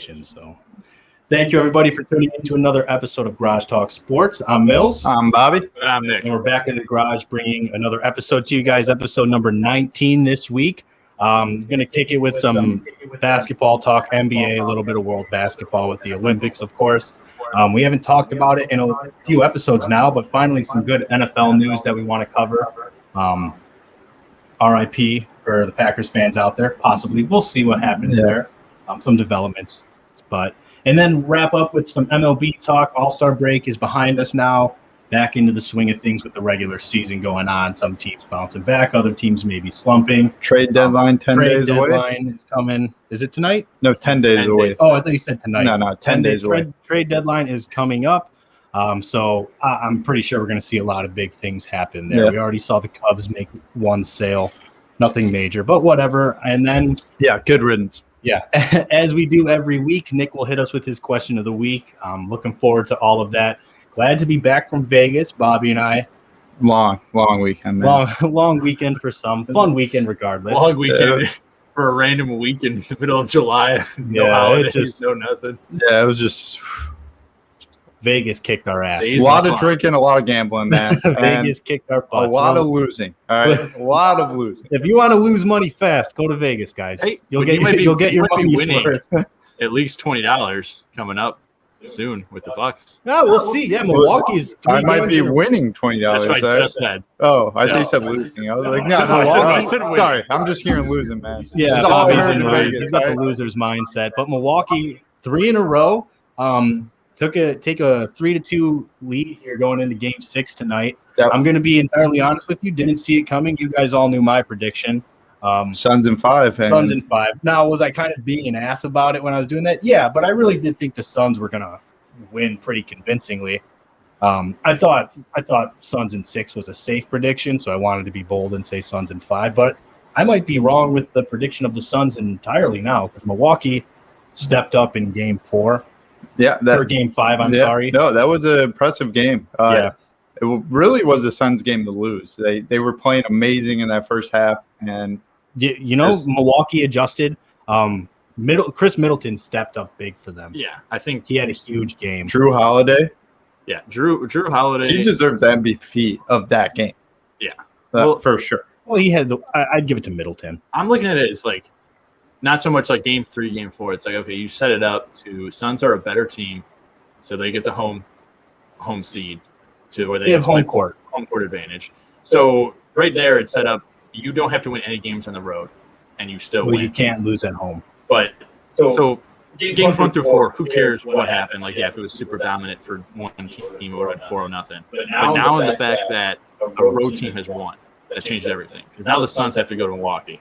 prediction. So thank you, everybody, for tuning in to another episode of Garage Talk Sports. I'm Mills. I'm Bobby. And I'm Nick. And we're back in the garage bringing another episode to you guys, episode number 19 this week. Going to kick it with some basketball talk, NBA, a little bit of world basketball with the Olympics, of course. We haven't talked about it in a few episodes now, but finally some good NFL news that we want to cover. RIP for the Packers fans out there, possibly. We'll see what happens there. Some developments. And then wrap up with some MLB talk. All-Star break is behind us now. Back into the swing of things with the regular season going on. Some teams bouncing back. Other teams may be slumping. Trade deadline 10 days away. Trade deadline is coming. Is it tonight? No, 10 days away. Oh, I thought you said tonight. No, 10 days away. Trade deadline is coming up. So I'm pretty sure we're going to see a lot of big things happen there. Yeah. We already saw the Cubs make one sale. Nothing major, but whatever. And then – yeah, good riddance. Yeah, as we do every week, Nick will hit us with his question of the week. Looking forward to all of that. Glad to be back from Vegas, Bobby and I. Long weekend, man. Long weekend for some. Fun weekend regardless. Long weekend for a random week in the middle of July. No holidays, no nothing. Yeah, it was just – Vegas kicked our ass. A lot of drinking, a lot of gambling, man. Vegas kicked our butts. A lot of losing. All right, a lot of losing. If you want to lose money fast, go to Vegas, guys. Hey, you'll get your money's worth. At least $20 coming up soon with the Bucks. Yeah, we'll see. Yeah, Milwaukee is. I might be winning $20. That's what I just said. Oh, I thought you said losing. I was like, no. Sorry, I'm just hearing losing, man. Yeah, Bobby's in Vegas. He's got the loser's mindset. But Milwaukee, 3 in a row. Take a 3-2 lead here going into Game 6 tonight. Yep. I'm going to be entirely honest with you. Didn't see it coming. You guys all knew my prediction. Suns in 5. Suns in 5. Now, was I kind of being an ass about it when I was doing that? Yeah, but I really did think the Suns were going to win pretty convincingly. I thought Suns in 6 was a safe prediction, so I wanted to be bold and say Suns in 5. But I might be wrong with the prediction of the Suns entirely now because Milwaukee stepped up in Game 4. Yeah, or Game 5. I'm sorry. No, that was an impressive game. It really was the Suns' game to lose. They were playing amazing in that first half, and Milwaukee adjusted. Chris Middleton stepped up big for them. Yeah, I think he had a huge game. Drew Holiday. Yeah, Drew Holiday. He deserves the MVP of that game. Yeah, for sure. Well, he had. I'd give it to Middleton. I'm looking at it as like. Not so much like Game 3, Game 4. It's like, okay, you set it up to Suns are a better team, so they get the home seed to where they have home court advantage. So right there, it's set up. You don't have to win any games on the road, and you still win. You can't lose at home. But so games 1 through 4, who cares what happened? Like, yeah, if it was super dominant for one team, it would have been 4-0. But now in the fact that a road team has won, that changed everything. Because now the Suns have to go to Milwaukee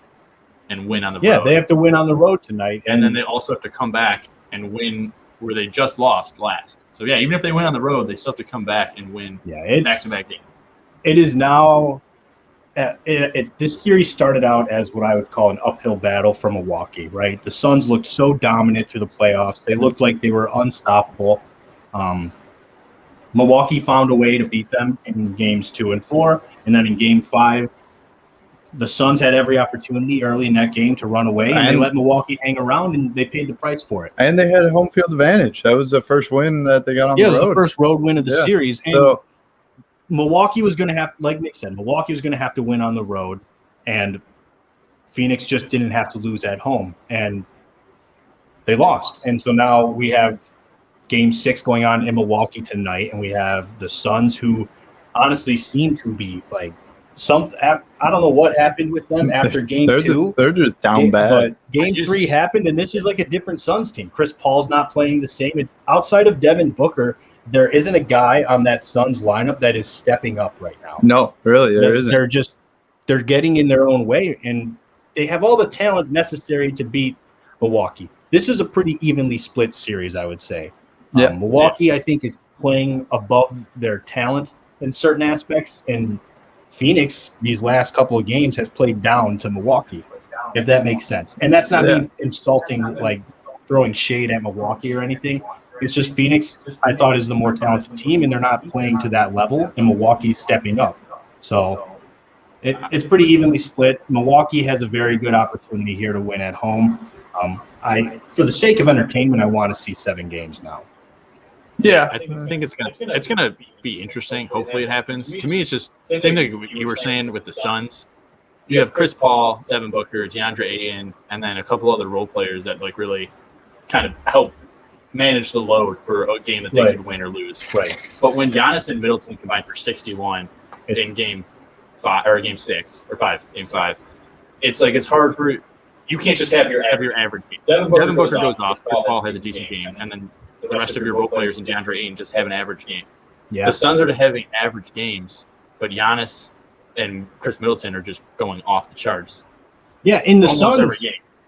and win on the road. Yeah, they have to win on the road tonight. And then they also have to come back and win where they just lost last. So, yeah, even if they win on the road, they still have to come back and win back-to-back games. It is now this series started out as what I would call an uphill battle for Milwaukee, right? The Suns looked so dominant through the playoffs. They looked like they were unstoppable. Milwaukee found a way to beat them in Games 2 and 4. And then in Game 5, the Suns had every opportunity early in that game to run away, and they let Milwaukee hang around, and they paid the price for it. And they had a home field advantage. That was the first win that they got on the road. Yeah, it was the first road win of the series. And so Milwaukee was going to have, like Nick said, Milwaukee was going to have to win on the road, and Phoenix just didn't have to lose at home, and they lost. And so now we have Game 6 going on in Milwaukee tonight, and we have the Suns who honestly seem to be like – I don't know what happened with them after Game 2. They're just down bad. But Game 3 happened, and this is like a different Suns team. Chris Paul's not playing the same. Outside of Devin Booker, there isn't a guy on that Suns lineup that is stepping up right now. No, really, there isn't. They're getting in their own way, and they have all the talent necessary to beat Milwaukee. This is a pretty evenly split series, I would say. Milwaukee, I think, is playing above their talent in certain aspects, and Phoenix, these last couple of games, has played down to Milwaukee, if that makes sense. And that's not me insulting, like throwing shade at Milwaukee or anything. It's just Phoenix, I thought, is the more talented team, and they're not playing to that level, and Milwaukee's stepping up. So it's pretty evenly split. Milwaukee has a very good opportunity here to win at home. For the sake of entertainment, I want to see 7 games now. Yeah, I think it's gonna be interesting. Hopefully, it happens. To me, it's just same thing you were saying with the Suns. You have Chris Paul, Devin Booker, DeAndre Ayton, and then a couple other role players that like really kind of help manage the load for a game that they could win or lose. Right. But when Giannis and Middleton combined for 61 in game 5 or game 6 or 5, game 5, it's like it's hard for you can't just have your average game. Devin Booker goes off. Chris Paul has a decent game, and then the rest of your role players and DeAndre Ayton just have an average game. Yeah. The Suns are having average games, but Giannis and Chris Middleton are just going off the charts. Yeah, in the Suns,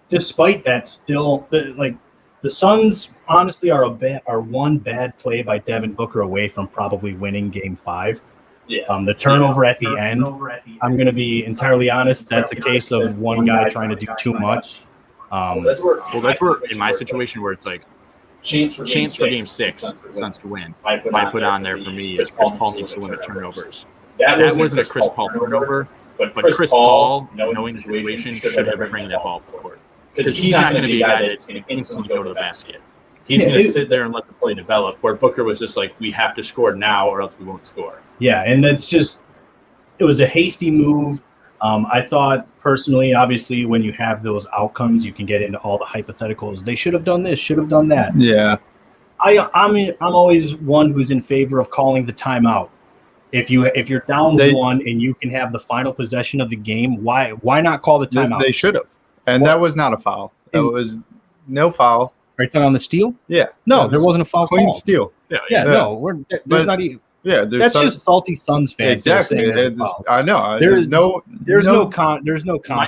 despite that, still the Suns honestly are one bad play by Devin Booker away from probably winning Game 5. Yeah. The turnover at the end. I'm going to be entirely honest. That's a case of one guy trying to do too much. That's where in my situation where it's like chance for game 6, the Suns to win. I put on there for me is Chris Paul needs to limit turnovers. That wasn't a Chris Paul turnover, but Chris Paul, knowing the situation, should have been bringing that ball to the court. Because he's not going to be a guy that's going to instantly go to the basket. He's going to sit there and let the play develop, where Booker was just like, we have to score now or else we won't score. Yeah, and it was a hasty move. I thought personally, obviously, when you have those outcomes, you can get into all the hypotheticals. They should have done this, should have done that. Yeah. I'm always one who's in favor of calling the timeout. If you're down 1 and you can have the final possession of the game, why not call the timeout? They should have. And that was not a foul. That was no foul. Are you talking on the steal? Yeah. No, there wasn't a foul clean call. steal. Yeah, no, there's not even. Yeah, that's just salty Suns fans. Exactly. I know. There's no controversy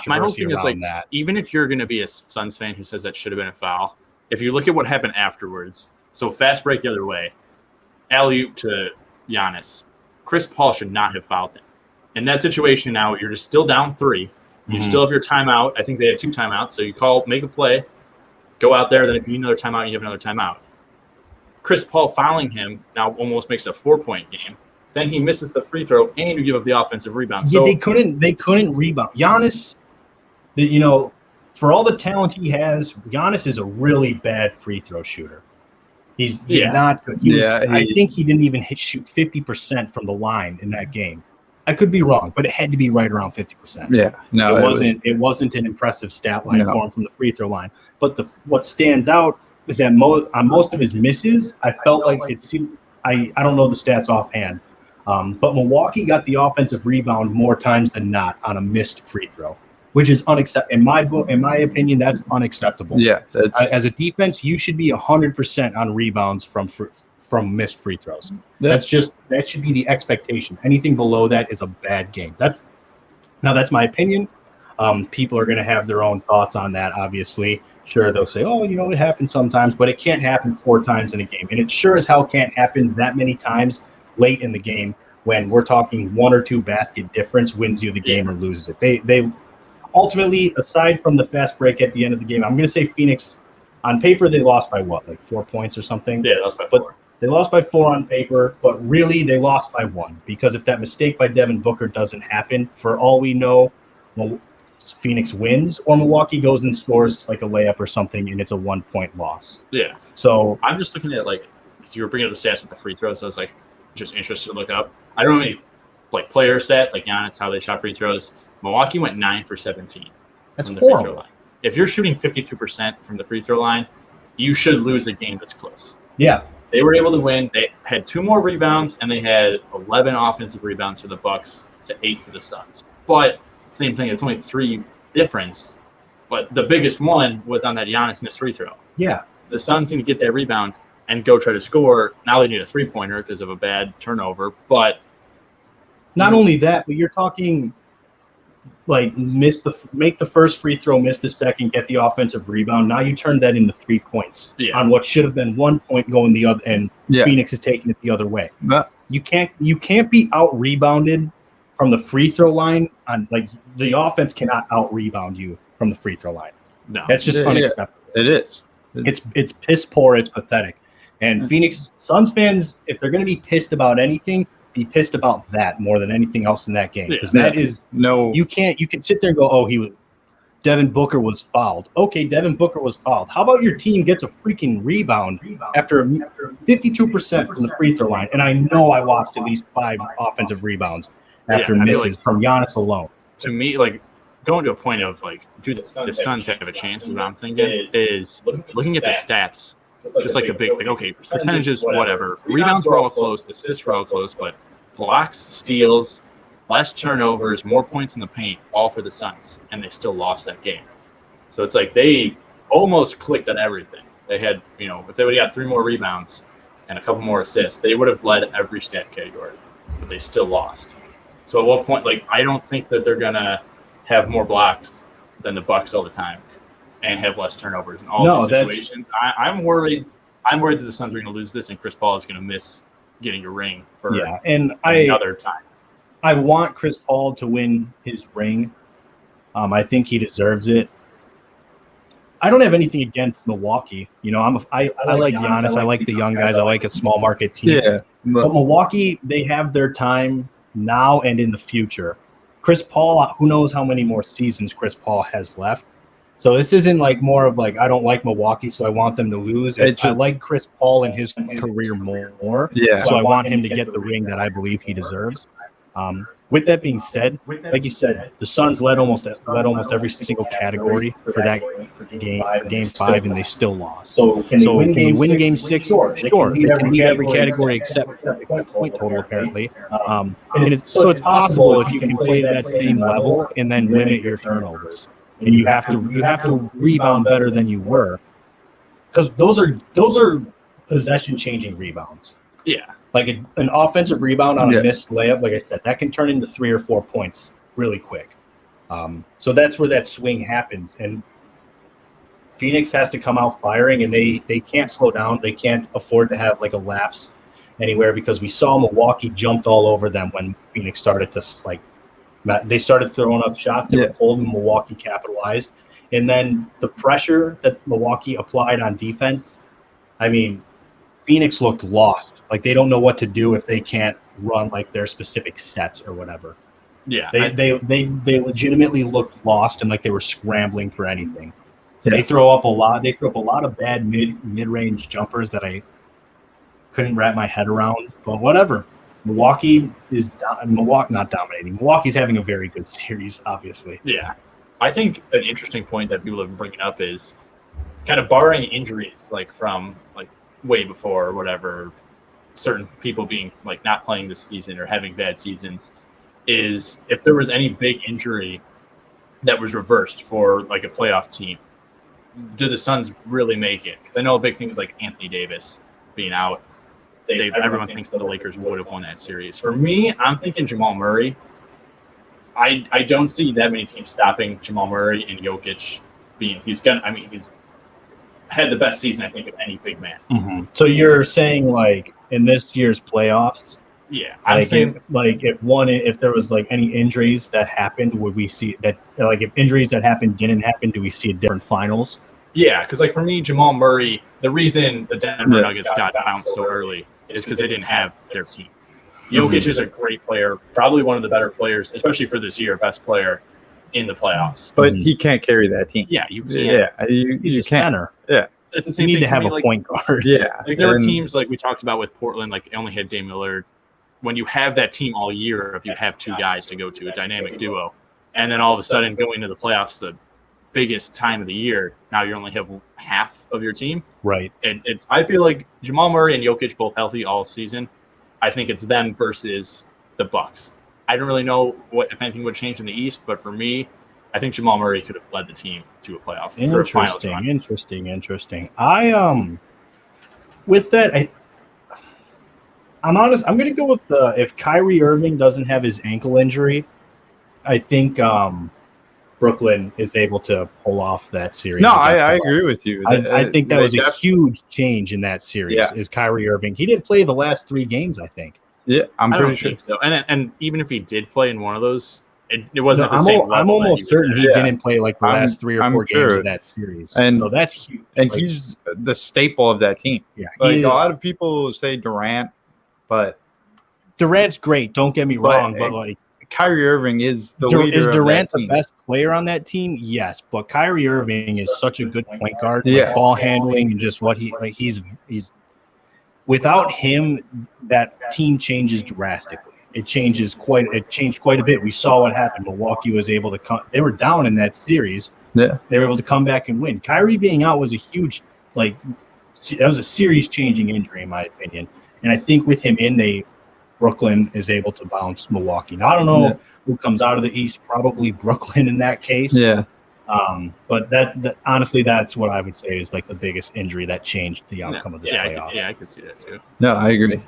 my whole thing is like that. Even if you're going to be a Suns fan who says that should have been a foul, if you look at what happened afterwards, so fast break the other way, alley-oop to Giannis, Chris Paul should not have fouled him. In that situation now, you're just still down 3. You still have your timeout. I think they have 2 timeouts. So you make a play, go out there. Then if you need another timeout, you have another timeout. Chris Paul fouling him now almost makes it a 4-point game. Then he misses the free throw, and you give up the offensive rebound. So they couldn't rebound. Giannis, for all the talent he has, Giannis is a really bad free throw shooter. He's not good. I think he didn't even shoot 50% from the line in that game. I could be wrong, but it had to be right around 50%. Yeah, no, it wasn't an impressive stat line for him from the free throw line. But what stands out is that on most of his misses, I felt like it seemed. I don't know the stats offhand, but Milwaukee got the offensive rebound more times than not on a missed free throw, which is unacceptable. In my opinion, that's unacceptable. Yeah, as a defense, you should be 100% on rebounds from missed free throws. That should be the expectation. Anything below that is a bad game. That's my opinion. People are going to have their own thoughts on that, obviously. Sure, they'll say, oh, it happens sometimes, but it can't happen 4 times in a game. And it sure as hell can't happen that many times late in the game when we're talking 1 or 2 basket difference wins you the game or loses it. They ultimately, aside from the fast break at the end of the game, I'm going to say Phoenix, on paper, they lost by what, like 4 points or something? Yeah, they lost by 4. They lost by 4 on paper, but really they lost by 1 because if that mistake by Devin Booker doesn't happen, for all we know, Phoenix wins or Milwaukee goes and scores like a layup or something and it's a 1-point loss. Yeah. So I'm just looking at because you were bringing up the stats with the free throws, so I was just interested to look up. I don't know any player stats like Giannis, how they shot free throws. Milwaukee went 9 for 17 from the free throw line. If you're shooting 52% from the free throw line, you should lose a game that's close. Yeah. They were able to win. They had 2 more rebounds, and they had 11 offensive rebounds for the Bucks to 8 for the Suns. But same thing, it's only 3 difference. But the biggest one was on that Giannis missed free throw. Yeah. The Suns need to get that rebound and go try to score. Now they need a 3-pointer because of a bad turnover. But not only that, but you're talking make the first free throw, miss the second, get the offensive rebound. Now you turn that into 3 points on what should have been 1 point going the other, and Phoenix is taking it the other way. You can't be out rebounded from the free throw line on the offense cannot out rebound you from the free throw line. No, that's just unacceptable. It is. It's piss poor. It's pathetic. And Phoenix Suns fans, if they're going to be pissed about anything, be pissed about that more than anything else in that game because that is you can sit there and go, oh, Devin Booker was fouled. Okay, Devin Booker was fouled. How about your team gets a freaking rebound after 52% from the free throw line? And I know I watched at least 5 offensive rebounds after misses from Giannis alone. To me, like, going to a point of, like, do the Suns have a chance, what I'm thinking is looking at the stats, just like the big, like, okay, percentages, whatever. Rebounds were all close, assists were all close, but blocks, steals, less turnovers, more points in the paint, all for the Suns, and they still lost that game. So it's like they almost clicked on everything. They had, if they would have got 3 more rebounds and a couple more assists, they would have led every stat category, but they still lost. So at what point, like, I don't think that they're going to have more blocks than the Bucks all the time and have less turnovers in all these situations. I'm worried. I'm worried that the Suns are going to lose this and Chris Paul is going to miss getting a ring for another time. I want Chris Paul to win his ring. I think he deserves it. I don't have anything against Milwaukee. I like Giannis. I like the young guys. I like a small market team. Yeah, but Milwaukee, they have their time now and in the future. Chris Paul, who knows how many more seasons Chris Paul has left. So this isn't like more of like I don't like Milwaukee, so I want them to lose. I like Chris Paul and his career more. Yeah. So I want him to get the ring that I believe he deserves. With that being said, like you said, the Suns led almost every single category for that game 5, and they still lost. So can they win game 6? Sure. They can lead every category except the point total, apparently. So it's possible if you can play at that same level and then limit your turnovers. And you have to rebound better than you were, because those are possession-changing rebounds. Yeah. Like an offensive rebound on a missed layup, like I said, that can turn into 3 or 4 points really quick. So that's where that swing happens. And Phoenix has to come out firing, and they can't slow down. They can't afford to have like a lapse anywhere, because we saw Milwaukee jumped all over them when Phoenix started to they started throwing up shots. They were cold, and Milwaukee capitalized. And then the pressure that Milwaukee applied on defense, I mean, Phoenix looked lost. Like they don't know what to do if they can't run like their specific sets or whatever. Yeah, they legitimately looked lost and like they were scrambling for anything. Yeah. They throw up a lot. They threw up a lot of bad mid-range jumpers that I couldn't wrap my head around. But whatever. Milwaukee not dominating. Milwaukee's having a very good series, obviously. Yeah, I think an interesting point that people have been bringing up is kind of barring injuries, like from like way before or whatever, certain people being like not playing this season or having bad seasons, is if there was any big injury that was reversed for like a playoff team, do the Suns really make it? Because I know a big thing is like Anthony Davis being out. Everyone thinks that the Lakers would have won that series. For me, I'm thinking Jamal Murray. I don't see that many teams stopping Jamal Murray and Jokic being. He's had the best season, I think, of any big man. Mm-hmm. So you're saying like in this year's playoffs? Yeah, I'm saying if there was like any injuries that happened, would we see that? Like if injuries that happened didn't happen, do we see a different finals? Yeah, because like for me, Jamal Murray, the reason the Denver Nuggets got bounced so early is because they didn't have their team. Jokic is a great player, probably one of the better players, especially for this year, best player in the playoffs. But he can't carry that team. Yeah, he's a center. Yeah, it's the same you thing. Need to have a point guard. Yeah, like there were teams like we talked about with Portland, like only had Dame Lillard. When you have that team all year, if you have 2 guys to go to, a dynamic duo, and then all of a sudden going to the playoffs, the biggest time of the year, now you only have half of your team. Right. And I feel like Jamal Murray and Jokic both healthy all season. I think it's them versus the Bucks. I don't really know if anything would change in the East, but for me, I think Jamal Murray could have led the team to a playoff. Interesting. With that, I'm honest. I'm going to go with if Kyrie Irving doesn't have his ankle injury, I think Brooklyn is able to pull off that series. No, I agree with you. I think that was a huge change in that series. Yeah. Is Kyrie Irving? He didn't play the last 3 games, I think. Yeah, I'm pretty sure so. And even if he did play in one of those, it wasn't the same level. I'm almost certain he didn't play like the last 3 or 4 games of that series. And so that's huge. And he's the staple of that team. Yeah, like a lot of people say Durant, but Durant's great. Don't get me wrong, but like Kyrie Irving is the leader. Is Durant of that the team. best player on that team? Yes, but Kyrie Irving is such a good point guard, Yeah. ball handling and just what he's without him, that team changes drastically. It changed quite a bit. We saw what happened. Milwaukee was able to come. They were down in that series. Yeah. They were able to come back and win. Kyrie being out was a huge, that was a series-changing injury in my opinion. And I think with him in, Brooklyn is able to bounce Milwaukee. Now, I don't know who comes out of the East. Probably Brooklyn in that case. Yeah. But that honestly, that's what I would say is like the biggest injury that changed the outcome of the playoffs. I could see that too. No, I agree.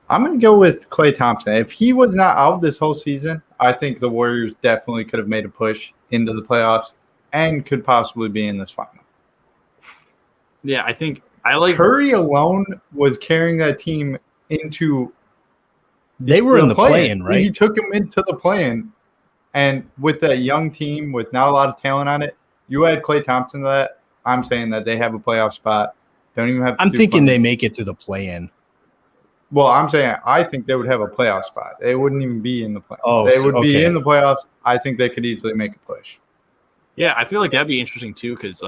I'm going to go with Klay Thompson. If he was not out this whole season, I think the Warriors definitely could have made a push into the playoffs and could possibly be in this final. Yeah, I think I like Curry alone was carrying that team into. They were in the play-in, right? He took them into the play-in, and with that young team with not a lot of talent on it, you add Klay Thompson to that. I'm saying that they have a playoff spot. Don't even have. I'm thinking they make it to the play-in. Well, I'm saying I think they would have a playoff spot. They wouldn't even be in the playoffs. Oh, they would be in the playoffs. I think they could easily make a push. Yeah, I feel like that'd be interesting too, because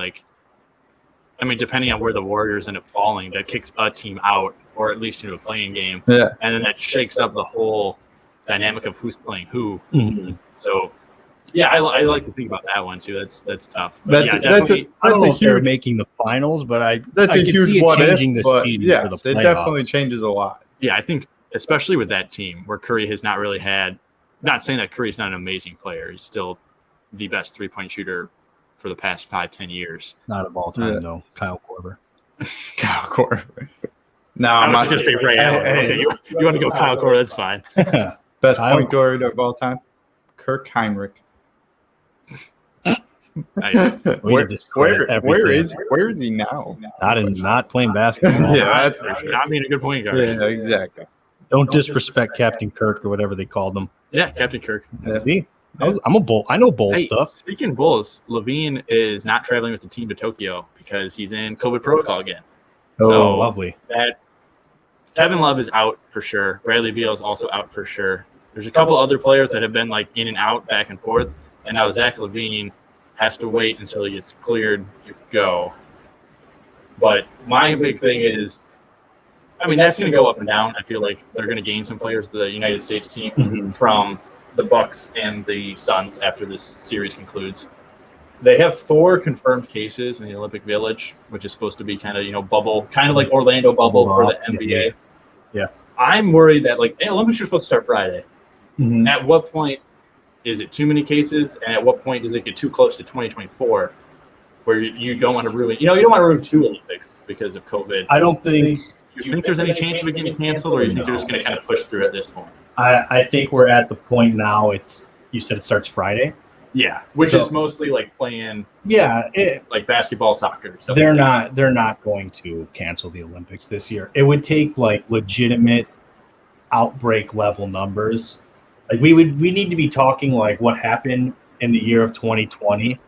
depending on where the Warriors end up falling, that kicks a team out, or at least into a playing game. Yeah, and then that shakes up the whole dynamic of who's playing who. Mm-hmm. So, yeah, I like to think about that one too. That's tough. But that's a huge making the finals, but I can see it changing the seeding for the playoffs. It definitely changes a lot. Yeah, I think especially with that team where Curry has not really had. Not saying that Curry's not an amazing player. He's still the best 3-point shooter for the past 5-10 years. Not of all time, though. Kyle Korver. Kyle Korver. No, I'm not going to say Ray Allen. Okay, you want to go Kyle Korver, that's fine. Best point guard of all time, Kirk Heinrich. Nice. Where is he now? Not playing basketball. Yeah, that's for sure. Not being a good point guard. Yeah, exactly. Don't disrespect Captain Kirk or whatever they called him. Yeah, Captain Kirk. Yeah. See, I'm a bull. I know bull stuff. Speaking of bulls, Levine is not traveling with the team to Tokyo because he's in COVID protocol again. Oh, so lovely. That Kevin Love is out for sure. Bradley Beal is also out for sure. There's a couple other players that have been in and out, back and forth, and now Zach LaVine has to wait until he gets cleared to go. But my big thing is, that's going to go up and down. I feel like they're going to gain some players, the United States team, from the Bucks and the Suns after this series concludes. They have 4 confirmed cases in the Olympic Village, which is supposed to be kind of, bubble, kind of like Orlando bubble for the NBA. Yeah. I'm worried that, Olympics are supposed to start Friday. Mm-hmm. At what point is it too many cases? And at what point does it get too close to 2024 where you don't want to ruin, you don't want to ruin 2 Olympics because of COVID? I don't think. Do you think there's any chance of it getting canceled, or you think they're just going to kind of push through at this point? I think we're at the point now. You said it starts Friday. Yeah, which is mostly playing. Yeah, like basketball, soccer. Stuff they're not going to cancel the Olympics this year. It would take legitimate outbreak level numbers. We need to be talking what happened in the year of 2020,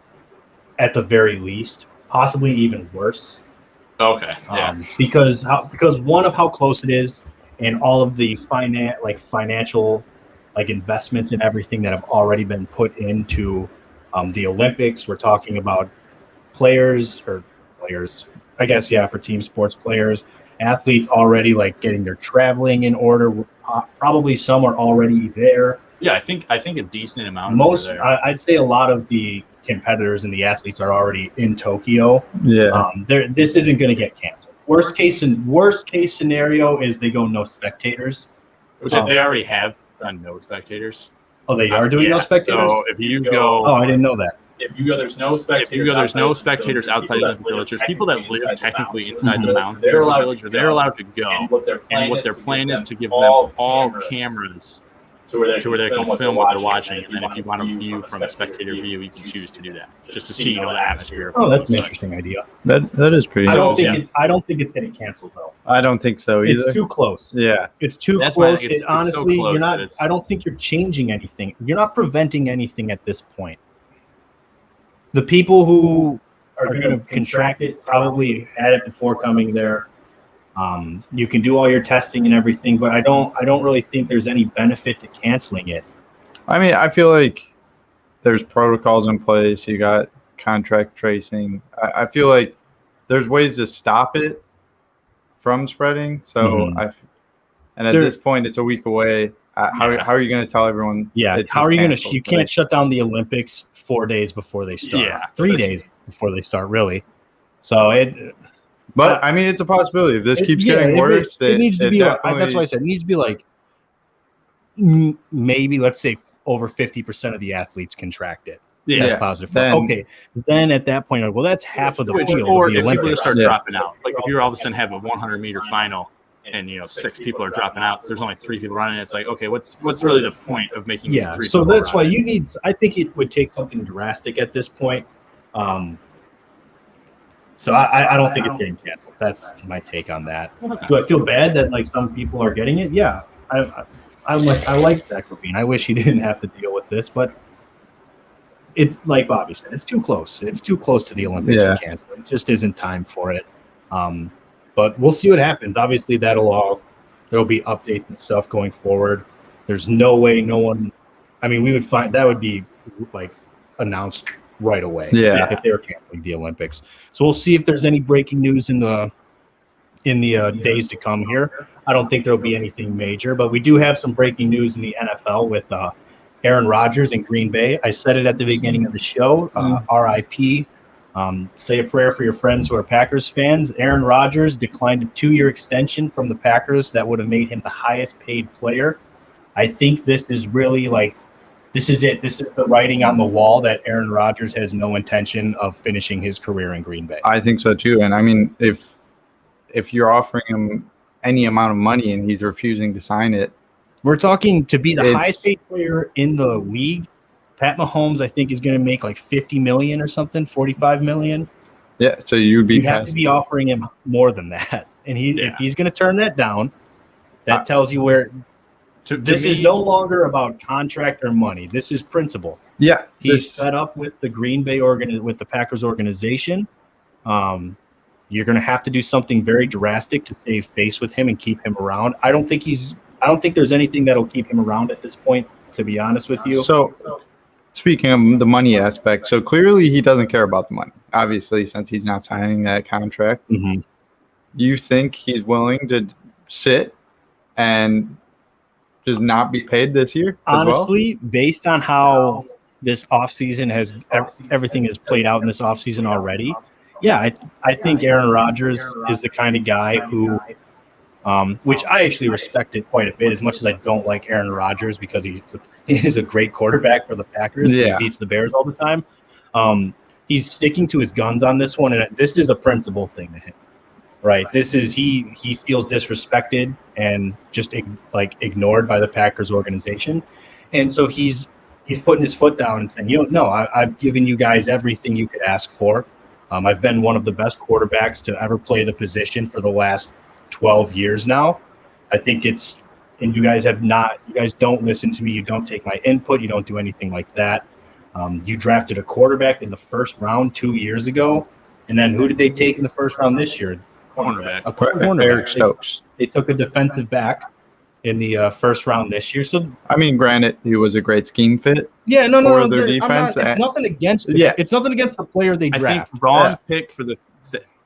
at the very least, possibly even worse. Okay. Yeah. Because one of how close it is, and all of the financial investments and everything that have already been put into the Olympics. We're talking about players, I guess, for team sports players, athletes already getting their traveling in order. Probably some are already there. Yeah, I think a decent amount. I'd say a lot of the competitors and the athletes are already in Tokyo. Yeah. This isn't going to get canceled. Worst case scenario is they go no spectators, which they already have done no spectators. Oh, they are doing no spectators. So if you go, I didn't know that. If you go, there's no spectators outside the village. There's people that live technically inside the mountains. They're allowed to go. And what their plan is to give them all cameras to where they can film what they're watching. And then if you want to view from a spectator view, you can choose to do that, just to see the atmosphere. Oh, that's an interesting idea. That is pretty. I don't think it's getting canceled though. I don't think so either. It's too close. Yeah, it's too close. Honestly, so close, you're not. I don't think you're changing anything. You're not preventing anything at this point. The people who are going to contract it probably had it before coming there. You can do all your testing and everything, but I don't really think there's any benefit to canceling it. I mean, I feel like there's protocols in place. You got contract tracing. I feel like there's ways to stop it from spreading. So at this point, it's a week away. How are you going to tell everyone? Yeah, how are you going to? You can't shut down the Olympics 4 days before they start. Yeah, 3 days before they start, really. So But I mean, it's a possibility. If this keeps getting worse, it needs to be. That's why I said it needs to be like maybe let's say over 50% of the athletes contract it. Yeah, that's positive. Then at that point, well, that's half of the field. Or of the if people Olympics. start dropping out, like if you all of a sudden have a 100-meter final and 6 people are dropping out, so there's only 3 people running. It's like, okay, what's really the point of making these 3 so people that's run? why you need. I think it would take something drastic at this point. So I don't think it's getting canceled. That's my take on that. Do I feel bad that like some people are getting it? Yeah, I like Zach Levine. I wish he didn't have to deal with this, but it's like Bobby said, it's too close. It's too close to the Olympics to cancel. It just isn't time for it. But we'll see what happens. Obviously, there'll be updates and stuff going forward. There's no way no one. I mean, we would find that would be like announced right away. If they were canceling the Olympics. So we'll see if there's any breaking news in the days to come here. I don't think there'll be anything major, but we do have some breaking news in the NFL with Aaron Rodgers in Green Bay. I said it at the beginning of the show. RIP. Say a prayer for your friends who are Packers fans. Aaron Rodgers declined a 2-year extension from the Packers that would have made him the highest paid player. I think this is really this is it. This is the writing on the wall that Aaron Rodgers has no intention of finishing his career in Green Bay. I think so too. And I mean, if you're offering him any amount of money and he's refusing to sign it, we're talking to be the highest paid player in the league. Pat Mahomes, I think, is going to make like $50 million or something, $45 million. Yeah, so you'd have to be offering him more than that, and if he's going to turn that down, that tells you where. This is no longer about contract or money. This is principle. Yeah, he's set up with the Green Bay with the Packers organization. You're going to have to do something very drastic to save face with him and keep him around. I don't think there's anything that'll keep him around at this point, to be honest with you. So, speaking of the money aspect, so clearly he doesn't care about the money, obviously, since he's not signing that contract. Mm-hmm. You think he's willing to sit and just not be paid this year? Honestly, based on how this offseason everything has played out in this offseason already, yeah, I think Aaron Rodgers is the kind of guy who, which I actually respected quite a bit, as much as I don't like Aaron Rodgers because he is a great quarterback for the Packers. Yeah. He beats the Bears all the time. He's sticking to his guns on this one, and this is a principle thing to him, right? This is he feels disrespected and just ignored by the Packers organization, and so he's putting his foot down and saying, no, I've given you guys everything you could ask for. I've been one of the best quarterbacks to ever play the position for the last 12 years now. I think and you guys don't listen to me. You don't take my input. You don't do anything like that. You drafted a quarterback in the first round 2 years ago. And then who did they take in the first round this year? Cornerback. Eric Stokes. They took a defensive back in the first round this year. So I mean, granted, he was a great scheme fit. Yeah, no, their defense. It's nothing against it's nothing against the player they draft. I think wrong pick for the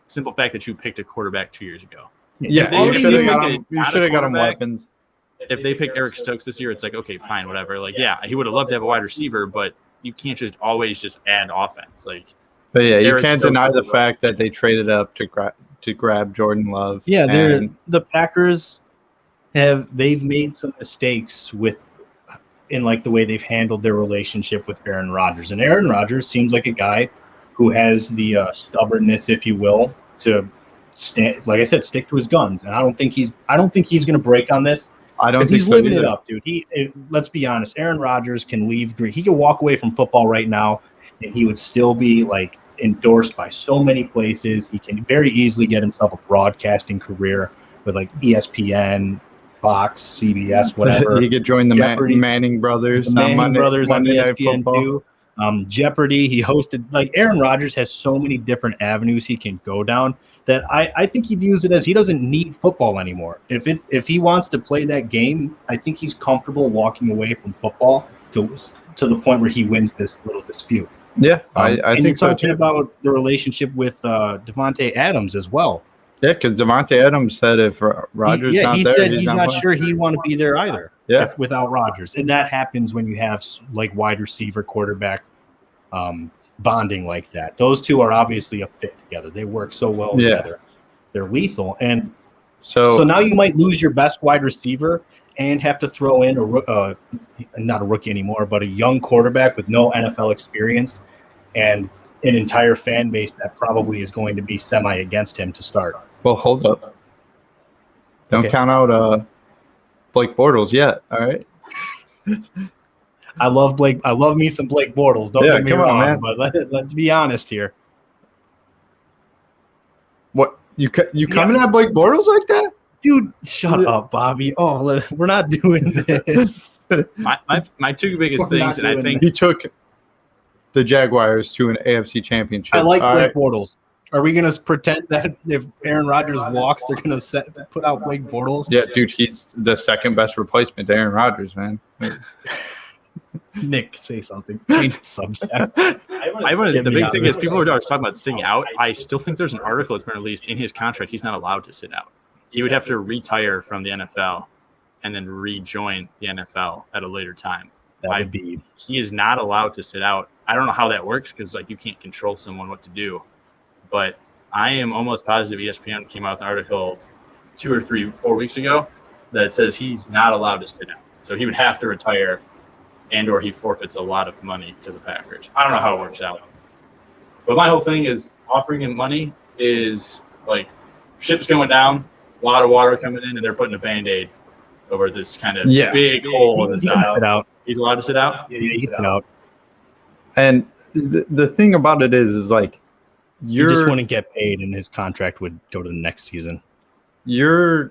simple fact that you picked a quarterback 2 years ago. Yeah, you should have got him weapons. If they pick Eric Stokes this year, it's like, okay, fine, whatever. Like, yeah, he would have loved to have a wide receiver, but you can't just always just add offense. But yeah, you can't deny the fact that they traded up to grab Jordan Love. Yeah, the Packers they've made some mistakes in the way they've handled their relationship with Aaron Rodgers. And Aaron Rodgers seems like a guy who has the stubbornness, if you will, to stand, like I said, stick to his guns. And I don't think he's going to break on this. I don't think he's living it up, dude. Let's be honest. Aaron Rodgers can leave. He could walk away from football right now, and he would still be endorsed by so many places. He can very easily get himself a broadcasting career with ESPN, Fox, CBS, whatever. He could join the Manning brothers. The Manning brothers on ESPN too. Jeopardy. He hosted. Aaron Rodgers has so many different avenues he can go down. that I think he views it as he doesn't need football anymore. If he wants to play that game, I think he's comfortable walking away from football to the point where he wins this little dispute. Yeah, I think you're so talking too. about the relationship with Devontae Adams as well. Yeah, because Devontae Adams said if Rodgers he there, said he's not playing. sure he'd want to be there either. Yeah, without Rodgers, and that happens when you have like wide receiver, quarterback bonding like that. Those two are obviously a fit together. They work so well together. They're lethal, and so now you might lose your best wide receiver and have to throw in not a rookie anymore, but a young quarterback with no NFL experience and an entire fan base that probably is going to be semi against him to start. Well, hold up. Don't count out Blake Bortles yet. All right. I love Blake. I love me some Blake Bortles. Don't get me wrong, man. But let's be honest here. What you coming at Blake Bortles like that? Dude, shut up, Bobby. Oh, we're not doing this. my two biggest things, and I think he took the Jaguars to an AFC championship. I like Blake Bortles. Are we going to pretend that if Aaron Rodgers walks, they're going to put out Blake Bortles? Yeah, dude, he's the second best replacement to Aaron Rodgers, man. Nick, say something. Change the subject. The big thing is people are always talking about sitting out. I still think there's an article that's been released in his contract. He's not allowed to sit out. He would have to retire from the NFL and then rejoin the NFL at a later time. He is not allowed to sit out. I don't know how that works because you can't control someone what to do. But I am almost positive ESPN came out with an article 2 or 3, 4 weeks ago that says he's not allowed to sit out. So he would have to retire and or he forfeits a lot of money to the Packers. I don't know how it works out. But my whole thing is offering him money is ship's going down, a lot of water coming in, and they're putting a Band-Aid over this kind of big hole in the side. He's allowed to sit out? Yeah, he can sit out. And the thing about it is he just wouldn't get paid, and his contract would go to the next season. You're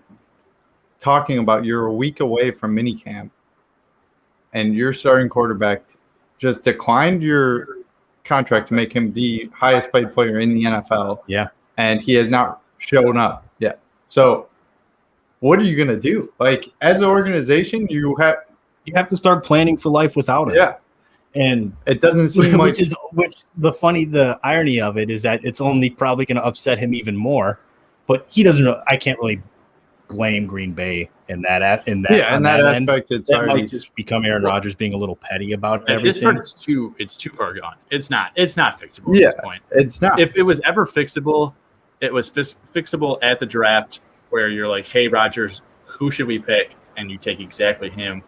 talking about you're a week away from minicamp, and your starting quarterback just declined your contract to make him the highest paid player in the NFL. Yeah. And he has not shown up yet. So what are you going to do? As an organization, you have to start planning for life without him. Yeah. And it doesn't seem the irony of it is that it's only probably going to upset him even more. But he doesn't know. I can't really blame Green Bay in that aspect. That might just become Aaron Rodgers being a little petty about everything. This part it's too far gone. It's not fixable at this point. It's not. If it was ever fixable, it was fixable at the draft where you're like, hey, Rodgers, who should we pick? And you take exactly him.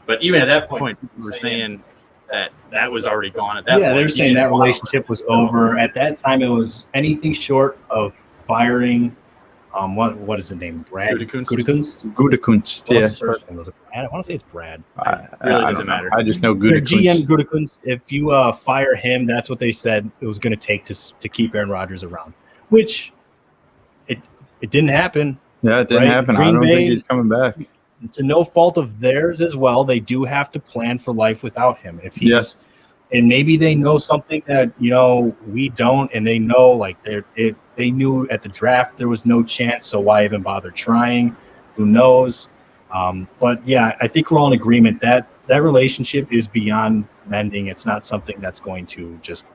But even at that point, people were saying that was already gone at that point. Yeah, they were saying that relationship was over. At that time, it was anything short of firing. What is the name? Brad Gutekunst. Yeah. His first name? Was it Brad? I want to say it's Brad. It really doesn't matter. I just know Gutekunst. GM Gutekunst. If you fire him, that's what they said it was going to take to keep Aaron Rodgers around. Which it didn't happen. Yeah, it didn't happen. I don't think he's coming back. To no fault of theirs as well, they do have to plan for life without him. And maybe they know something that we don't, and they know they knew at the draft there was no chance, so why even bother trying? Who knows? But yeah, I think we're all in agreement that relationship is beyond mending. It's not something that's going to just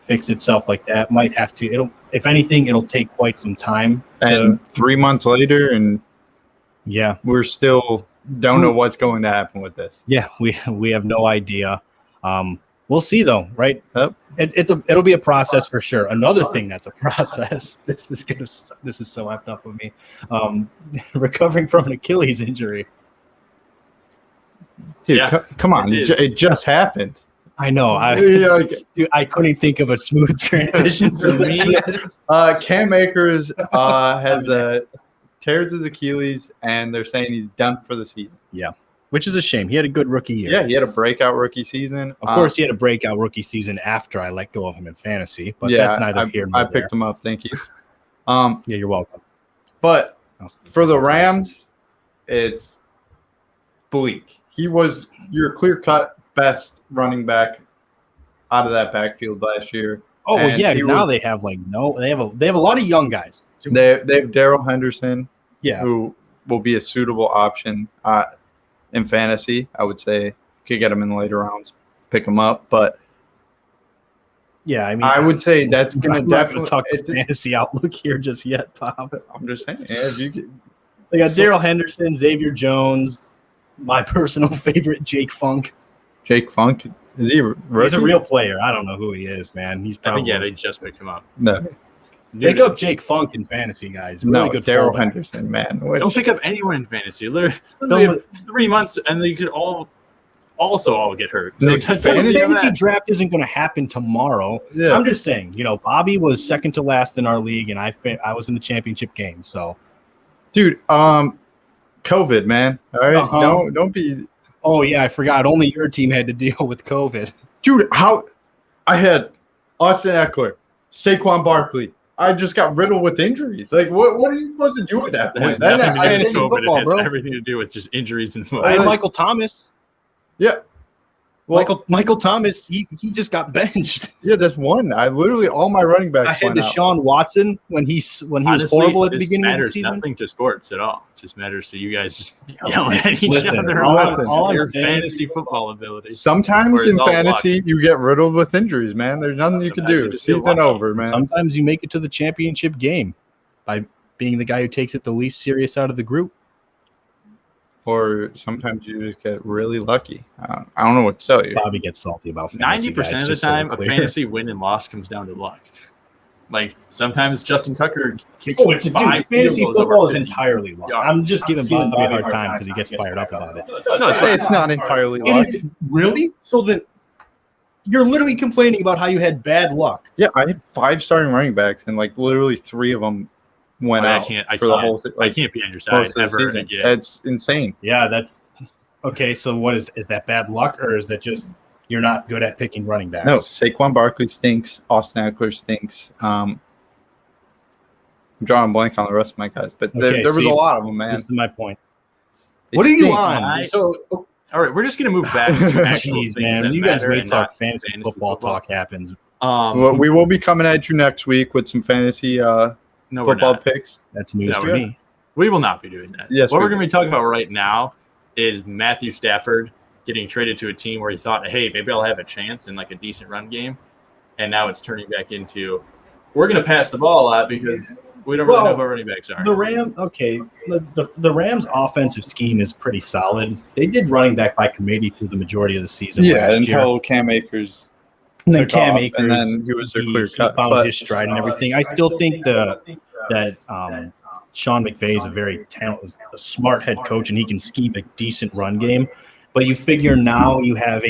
fix itself like that. Might have to. If anything, it'll take quite some time. And 3 months later, and yeah, we're still don't know what's going to happen with this. Yeah, we have no idea. We'll see though, right? Yep. It'll be a process for sure. Another thing that's a process. This is so effed up with me. Recovering from an Achilles injury. Dude, come on! It just happened. I know. I couldn't think of a smooth transition for me. Cam Akers tears his Achilles, and they're saying he's done for the season. Yeah, which is a shame. He had a good rookie year. Yeah, he had a breakout rookie season. Of course, he had a breakout rookie season after I let go of him in fantasy, but that's neither here nor there. I picked him up. Thank you. Yeah, you're welcome. But for the Rams, it's bleak. He was your clear-cut best running back out of that backfield last year. Oh well, And yeah. he Now was- they have they have a lot of young guys. they have Daryl Henderson, Yeah. who will be a suitable option in fantasy. I would say you could get him in the later rounds, pick him up, but Yeah, I mean, I would say that's going to I'm not definitely talk the fantasy outlook here just yet, Bob. I'm just saying, if you could, They got Daryl Henderson, Xavier Jones, my personal favorite, Jake Funk. Jake Funk, is he a rookie? He's a real player. I don't know who he is, man. He's I probably think they just picked him up. No, pick up Jake Funk in fantasy, guys. Really good Daryl fullback. Henderson, man. Don't pick up anyone in fantasy. Literally have 3 months, and they could all get hurt. So Nick, The fantasy draft isn't going to happen tomorrow. Yeah. I'm just saying, Bobby was second to last in our league, and I was in the championship game. So, Dude, COVID, man. All right, don't be. oh yeah, I forgot. Only your team had to deal with COVID. Dude, how I had Austin Eckler, Saquon Barkley. I just got riddled with injuries. Like, what are you supposed to do with that It has point? nothing to do with fantasy COVID. football, It has bro. everything to do with just injuries and I football. had Michael Thomas. Yeah. Well, Michael Thomas, he just got benched. yeah, that's one. I literally all my running backs. I had went out. Deshaun Watson when he was Honestly, horrible at the this beginning of the matters season. nothing to sports at all. It just matters to you guys just yelling at each Listen, other all about I'm your saying is- fantasy football abilities. Sometimes Where it's in all fantasy, you get riddled with injuries, man. There's nothing you can Sometimes you do. just get Season lucky. over, man. Sometimes you make it to the championship game by being the guy who takes it the least serious out of the group. Or sometimes you just get really lucky. I don't know what to tell you. Bobby gets salty about fantasy. 90% of the time, a fantasy win and loss comes down to luck. Like sometimes Justin Tucker kicks Oh, it's five fantasy field goals over football is 50 entirely luck. yards. I'm just giving Bobby a hard time because he gets fired up about it. No, It's not entirely It luck. is really so. Then you're literally complaining about how you had bad luck. Yeah, I had 5 starting running backs, and like literally 3 of them went I out can't the whole se- I like, can't be on your side most of the ever season. again. That's insane. Yeah, that's okay. So what is that bad luck, or is that just you're not good at picking running backs? No, Saquon Barkley stinks. Austin Eckler stinks. I'm drawing a blank on the rest of my guys, but there was see, a lot of them, man. This is my point. They What are you stink. on? So, All right, we're just gonna move back to actual jeez, things man, that you guys matter wait and till not fantasy football talk happens. Well, we will be coming at you next week with some fantasy no, we're football not. picks. That's news No, to we're me. We will not be doing that. Yes, what we we're going to be talking about right now is Matthew Stafford getting traded to a team where he thought, hey, maybe I'll have a chance in like a decent run game. And now it's turning back into we're going to pass the ball a lot because we don't really know who our running backs are. The Rams' offensive scheme is pretty solid. They did running back by committee through the majority of the season. Yeah, last year. until Cam Akers And then took Cam off, Akers, and then he was their clear cut. found But his stride and everything. I still think that Sean McVay is a very talented, a smart head coach, and he can scheme a decent run game. But you figure now you have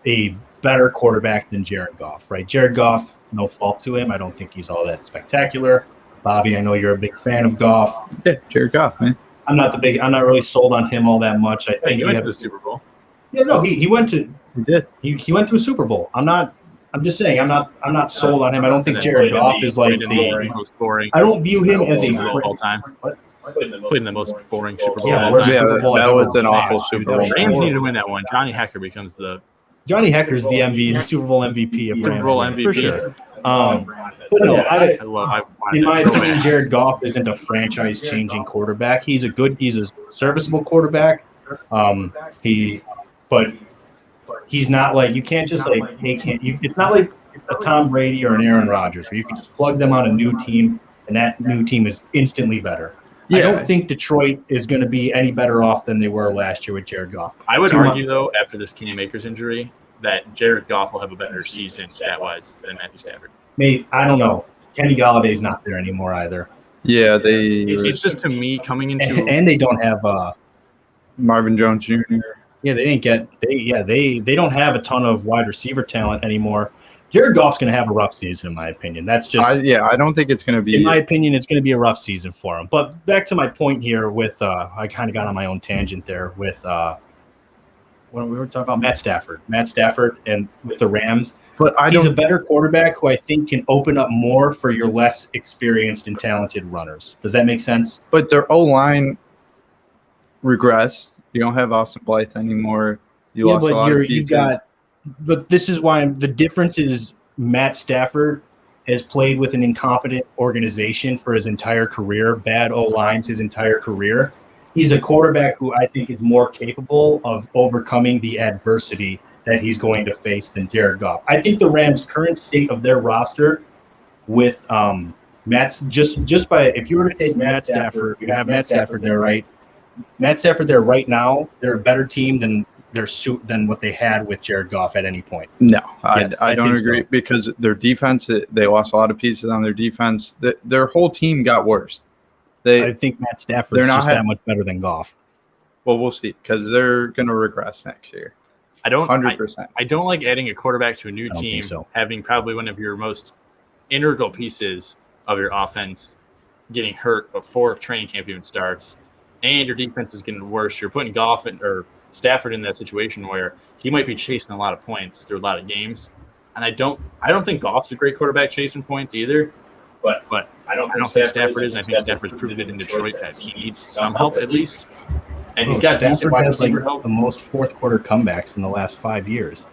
a better quarterback than Jared Goff, right? Jared Goff, no fault to him. I don't think he's all that spectacular. Bobby, I know you're a big fan of Goff. yeah, Jared Goff, man. I'm not really sold on him all that much. I think he went to the Super Bowl. Yeah, no, he went to He did. he went to a Super Bowl. I'm just saying I'm not sold on him. I don't think Jared Goff is like the most boring. I don't view him as Super Bowl a of all time. Played in the most boring Super Bowl Yeah, of all worst time. Yeah, Super Bowl that I've was ever an awful watched. Super That Bowl. was Rams horrible. need to win that one. Johnny Hecker becomes the Johnny Hecker's the Super Bowl MVP of Super Rams Bowl for MVP. sure. But no, I wanted in my that so opinion, bad. Jared Goff isn't a franchise-changing quarterback. He's a serviceable quarterback. But he's not like you can't just like it's not like a Tom Brady or an Aaron Rodgers where you can just plug them on a new team and that new team is instantly better. I Yeah. don't think Detroit is going to be any better off than they were last year with Jared Goff. I would Too argue, though, after this Cam Akers injury, that Jared Goff will have a better season stat-wise than Matthew Stafford. Maybe I don't know. Kenny Galladay's not there anymore either, Yeah, they It's just to me coming into and they don't have. Marvin Jones Jr. Yeah, they didn't get. They don't have a ton of wide receiver talent anymore. Jared Goff's going to have a rough season, in my opinion. That's just. I don't think it's going to be. In my opinion, it's going to be a rough season for him. But back to my point here with I kind of got on my own tangent there with when we were talking about Matt Stafford and with the Rams. But He's a better quarterback who I think can open up more for your less experienced and talented runners. Does that make sense? But their O line regressed. You don't have Austin Blythe anymore. You lost a lot of pieces. But this is why the difference is Matt Stafford has played with an incompetent organization for his entire career, bad O-lines his entire career. He's a quarterback who I think is more capable of overcoming the adversity that he's going to face than Jared Goff. I think the Rams' current state of their roster with Matt's just by if you were to take Matt Stafford, you have Matt Stafford there, right? Matt Stafford there right now, they're a better team than what they had with Jared Goff at any point. No, Yes, I don't agree because their defense, they lost a lot of pieces on their defense. Their whole team got worse. I think Matt Stafford is just that much better than Goff. Well, we'll see because they're going to regress next year. 100%. I don't like adding a quarterback to a new team, having probably one of your most integral pieces of your offense getting hurt before training camp even starts, and your defense is getting worse. You're putting Goff or Stafford in that situation where he might be chasing a lot of points through a lot of games, and I don't think Goff's a great quarterback chasing points either. But I don't think Stafford is. And I think Stafford's proven it in Detroit that he needs some help at least. And he's got decent wide receiver help. The most fourth quarter comebacks in the last 5 years.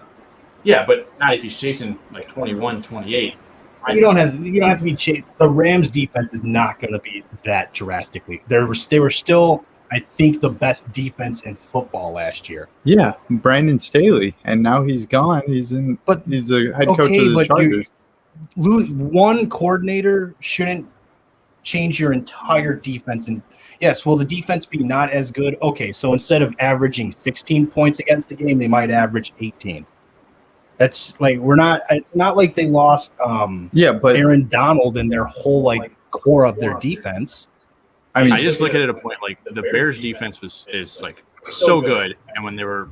Yeah, but not if he's chasing like 21, 28. You don't have to be chasing. The Rams defense is not going to be that drastically. They were still, I think, the best defense in football last year. Yeah, Brandon Staley, and now he's gone. He's a head coach of the Chargers. Lose one coordinator shouldn't change your entire defense. And yes, will the defense be not as good? Okay, so instead of averaging 16 points against the game, they might average 18. That's like it's not like they lost but Aaron Donald and their whole core of their defense. I mean, I just look at it a point like the Bears defense is like so good, and when they were,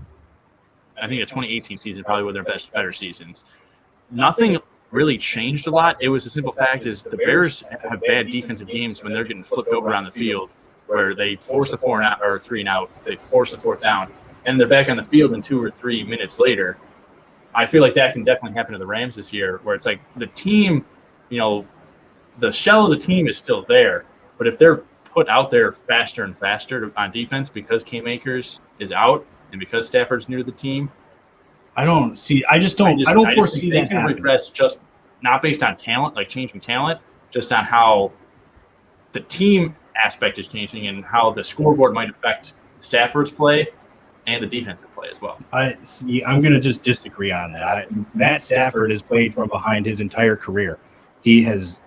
I think the 2018 season probably one of their better seasons. Nothing really changed a lot. It was the simple fact is the Bears have bad defensive games when they're getting flipped over on the field, where they force a 3 and out, they force a 4th down, and they're back on the field in 2 or 3 minutes later. I feel like that can definitely happen to the Rams this year, where it's like the team, the shell of the team is still there, but if they're put out there faster and faster on defense because Cam Akers is out and because Stafford's new to the team, I don't foresee that they can regress just not based on talent, like changing talent, just on how the team aspect is changing and how the scoreboard might affect Stafford's play and the defensive play as well. I'm going to just disagree on that. Matt Stafford has played from behind his entire career. He has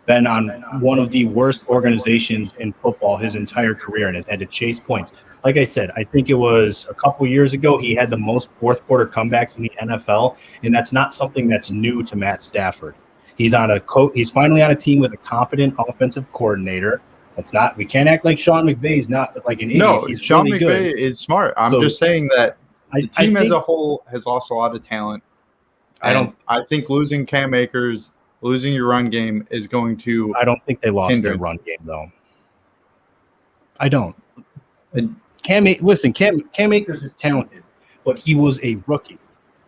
been on one of the worst organizations in football his entire career and has had to chase points. Like I said, I think it was a couple years ago he had the most fourth quarter comebacks in the NFL, and that's not something that's new to Matt Stafford. He's finally on a team with a competent offensive coordinator. We can't act like Sean McVay is not like an idiot. No, he's Sean really McVay good. is smart. I'm just saying that the team as a whole has lost a lot of talent. I think losing Cam Akers, losing your run game is going to. I don't think they lost their run game though. I don't. Cam Akers is talented, but he was a rookie.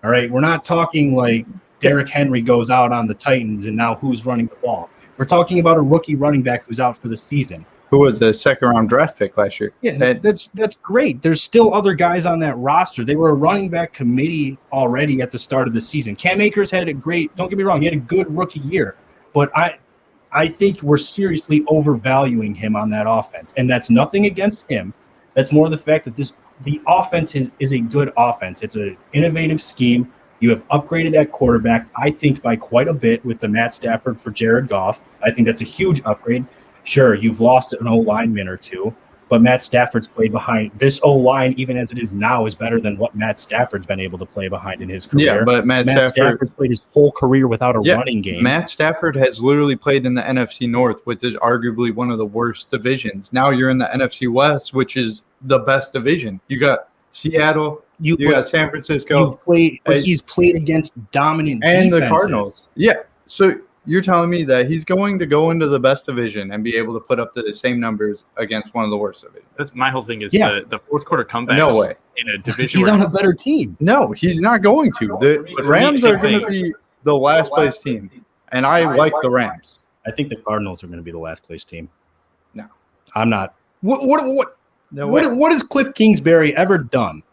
All right, we're not talking like Derrick Henry goes out on the Titans and now who's running the ball. We're talking about a rookie running back who's out for the season. Who was a second-round draft pick last year. Yeah, that's great. There's still other guys on that roster. They were a running back committee already at the start of the season. Cam Akers had don't get me wrong, he had a good rookie year. But I think we're seriously overvaluing him on that offense. And that's nothing against him. That's more the fact that the offense is a good offense. It's an innovative scheme. You have upgraded at quarterback, I think, by quite a bit with the Matt Stafford for Jared Goff. I think that's a huge upgrade. Sure, you've lost an O-lineman or two, but Matt Stafford's played behind. This O-line, even as it is now, is better than what Matt Stafford's been able to play behind in his career. Yeah, but Matt Stafford's played his whole career without a running game. Matt Stafford has literally played in the NFC North, which is arguably one of the worst divisions. Now you're in the NFC West, which is the best division. You got Seattle, you got San Francisco. He's played against dominant and defenses. The Cardinals. Yeah, so you're telling me that he's going to go into the best division and be able to put up the same numbers against one of the worst divisions. That's my whole thing is the fourth quarter comebacks. No way. In a division. He's on a better team. No, he's not going to. The Rams are going to be the last place team, and I like the Rams. I think the Cardinals are going to be the last place team. No, I'm not. What has Cliff Kingsbury ever done?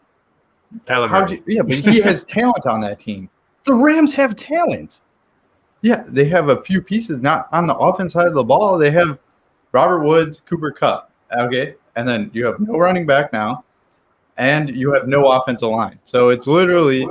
Tyler Murray. But he has talent on that team. The Rams have talent. Yeah, they have a few pieces. Not on the offense side of the ball. They have Robert Woods, Cooper Kupp. Okay, and then you have no running back now, and you have no offensive line. So it's literally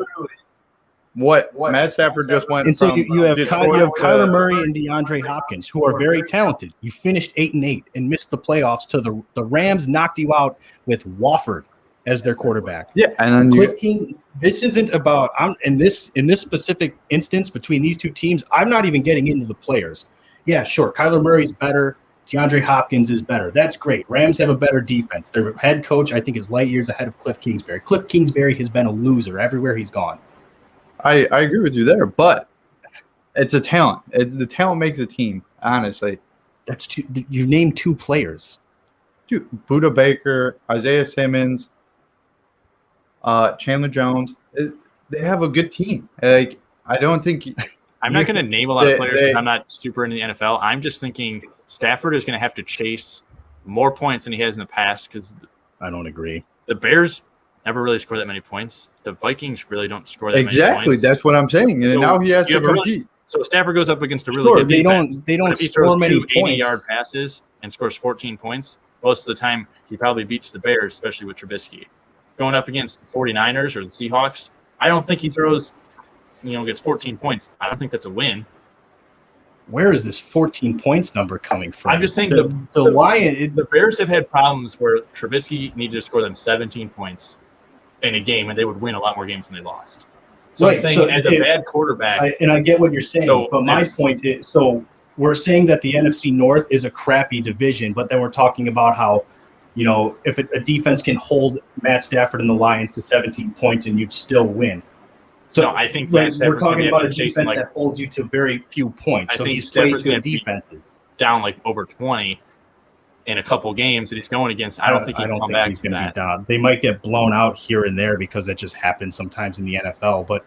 what Matt Stafford just went and so from. You have Kyler Murray and DeAndre Hopkins, who are very talented. You finished 8-8 and missed the playoffs. To the Rams knocked you out with Wofford as their quarterback. Yeah, and then Cliff King. This isn't about. In this specific instance between these two teams, I'm not even getting into the players. Yeah, sure, Kyler Murray's better. DeAndre Hopkins is better. That's great. Rams have a better defense. Their head coach, I think, is light years ahead of Cliff Kingsbury. Cliff Kingsbury has been a loser everywhere he's gone. I agree with you there, but it's a talent. The talent makes a team, honestly. That's two. You named 2 players. Dude, Buda Baker, Isaiah Simmons, Chandler Jones. They have a good team. Like, I don't think I'm not going to name a lot of players because I'm not super into the NFL. I'm just thinking Stafford is going to have to chase more points than he has in the past because I don't agree. The Bears never really score that many points. The Vikings really don't score that many points. Exactly. That's what I'm saying. And now he has to compete. So Stafford goes up against a really good defense. They don't if he score throws many 2 points. 80-yard passes and scores 14 points, most of the time he probably beats the Bears, especially with Trubisky. Going up against the 49ers or the Seahawks, I don't think he throws, gets 14 points. I don't think that's a win. Where is this 14 points number coming from? I'm just saying the Bears have had problems where Trubisky needed to score them 17 points in a game, and they would win a lot more games than they lost. So I'm saying as a bad quarterback. I get what you're saying, but my point is, so we're saying that the NFC North is a crappy division, but then we're talking about how, if a defense can hold Matt Stafford and the Lions to 17 points and you'd still win. So no, I think we're talking about a defense that holds you to very few points. So he's played good defenses. Down like over 20 in a couple games that he's going against. I don't think he can come back from that. Be down. They might get blown out here and there because that just happens sometimes in the NFL. But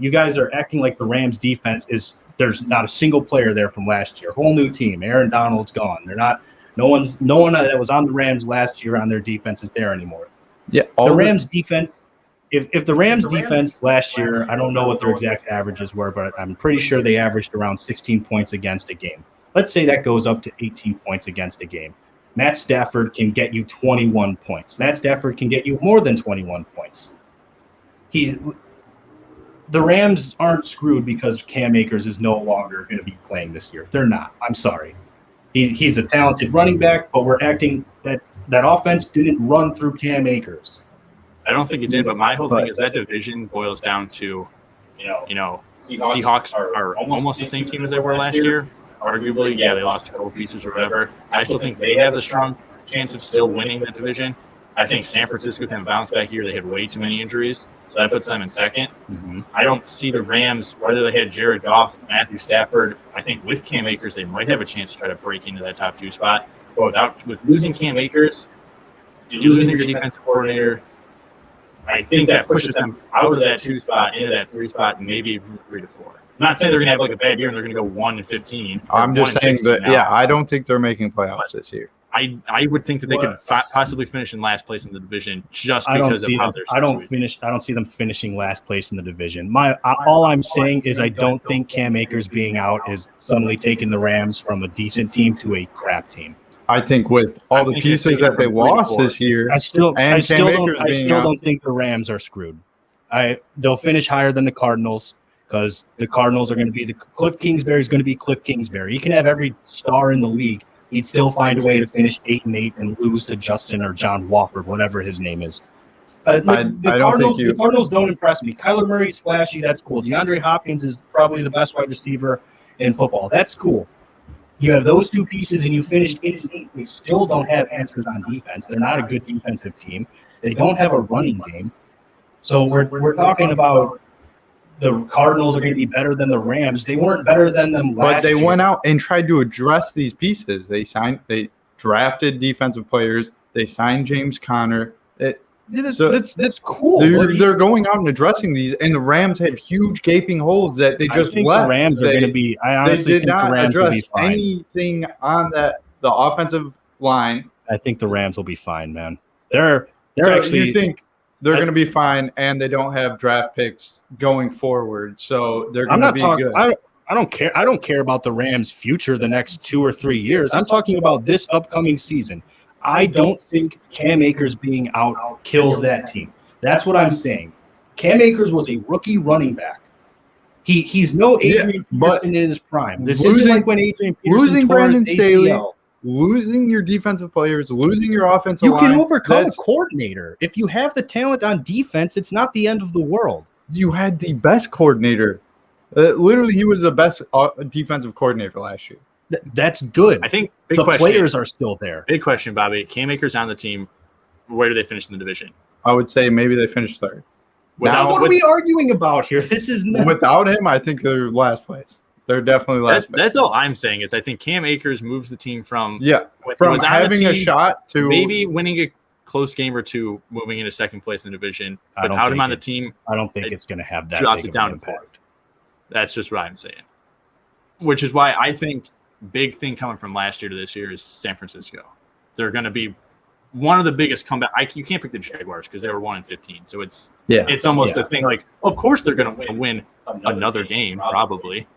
you guys are acting like the Rams defense is. There's not a single player there from last year. Whole new team. Aaron Donald's gone. They're not. No one that was on the Rams last year on their defense is there anymore. Yeah, the Rams defense. If the Rams defense last year, I don't know what their exact averages were, but I'm pretty sure they averaged around 16 points against a game. Let's say that goes up to 18 points against a game. Matt Stafford can get you 21 points. Matt Stafford can get you more than 21 points. The Rams aren't screwed because Cam Akers is no longer going to be playing this year. They're not. I'm sorry. He's a talented running back, but we're acting that offense didn't run through Cam Akers. I don't think it did, but my whole thing is that division boils down to, Seahawks are almost the same team as they were last year. Arguably, yeah, they lost a couple pieces or whatever. I still think they have a strong chance of still winning that division. I think San Francisco can bounce back here. They had way too many injuries, so that puts them in second. Mm-hmm. I don't see the Rams, whether they had Jared Goff, Matthew Stafford. I think with Cam Akers, they might have a chance to try to break into that top 2 spot. But with losing Cam Akers, losing your defensive coordinator, I think that pushes them out of that 2 spot into that 3 spot, maybe 3 to 4. I'm not saying they're going to have like a bad year and they're going to go 1-15. I'm just saying that, I don't think they're making playoffs this year. I would think that they could possibly finish in last place in the division just because of how they're situated. I don't see them finishing last place in the division. All I'm saying is I don't think Cam Akers being out is suddenly taking the Rams from a decent team to a crap team. I think with all the pieces that they lost this year, I still don't think the Rams are screwed. They'll finish higher than the Cardinals because the Cardinals are going to be Cliff Kingsbury is going to be Cliff Kingsbury. He can have every star in the league. He'd still find a way to finish 8-8 and lose to Justin or John Wofford, whatever his name is. The Cardinals don't impress me. Kyler Murray's flashy. That's cool. DeAndre Hopkins is probably the best wide receiver in football. That's cool. You have those 2 pieces and you finished 8-8. We still don't have answers on defense. They're not a good defensive team. They don't have a running game. So we're talking about the Cardinals are going to be better than the Rams. They weren't better than them last year. But they went out and tried to address these pieces. They drafted defensive players. They signed James Conner. That's cool. They're going out and addressing these, and the Rams have huge gaping holes that they just left. The Rams are going to be. I honestly think the Rams will be fine. Anything on the offensive line. I think the Rams will be fine, man. They're actually. You think they're going to be fine, and they don't have draft picks going forward, so they're going to be good. I don't care. I don't care about the Rams' future the next 2 or 3 years. I'm talking about this upcoming season. I don't think Cam Akers being out kills that team. That's what I'm saying. Cam Akers was a rookie running back. He's no Adrian Peterson in his prime. This isn't like when Adrian Peterson tore his ACL. Losing your defensive players, losing your offensive line. You can overcome a coordinator. If you have the talent on defense, it's not the end of the world. You had the best coordinator. Literally, he was the best defensive coordinator last year. That's good. I think the players are still there. Big question, Bobby. Cam Akers on the team. Where do they finish in the division? I would say maybe they finished third. What are we arguing about here? This is not... Without him, I think they're last place. They're definitely last place. That's all I'm saying is I think Cam Akers moves the team from having a shot to maybe winning a close game or two, moving into second place in the division. Without him on the team, I don't think it's going to have that. Drops it down to fourth. That's just what I'm saying. Which is why I think big thing coming from last year to this year is San Francisco. They're going to be one of the biggest comeback. You can't pick the Jaguars because they were 1-15, so it's almost a thing like, of course they're going to win another game probably.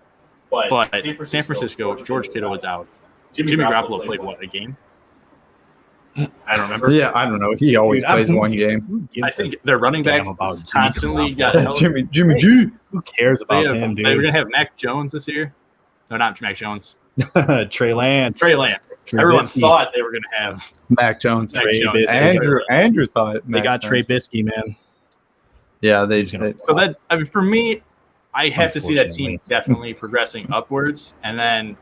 But San Francisco, George Kittle was out. Jimmy Garoppolo played a game? I don't remember. Yeah, I don't know. He always plays one game. I think their running back constantly got Jimmy G. Who cares about him, dude? They were going to have Mac Jones this year. No, not Mac Jones. Trey Lance. Everyone thought they were going to have Mac Jones. Andrew thought they got Trey Bisky, man. Yeah, so that for me, I have to see that team definitely progressing upwards, and then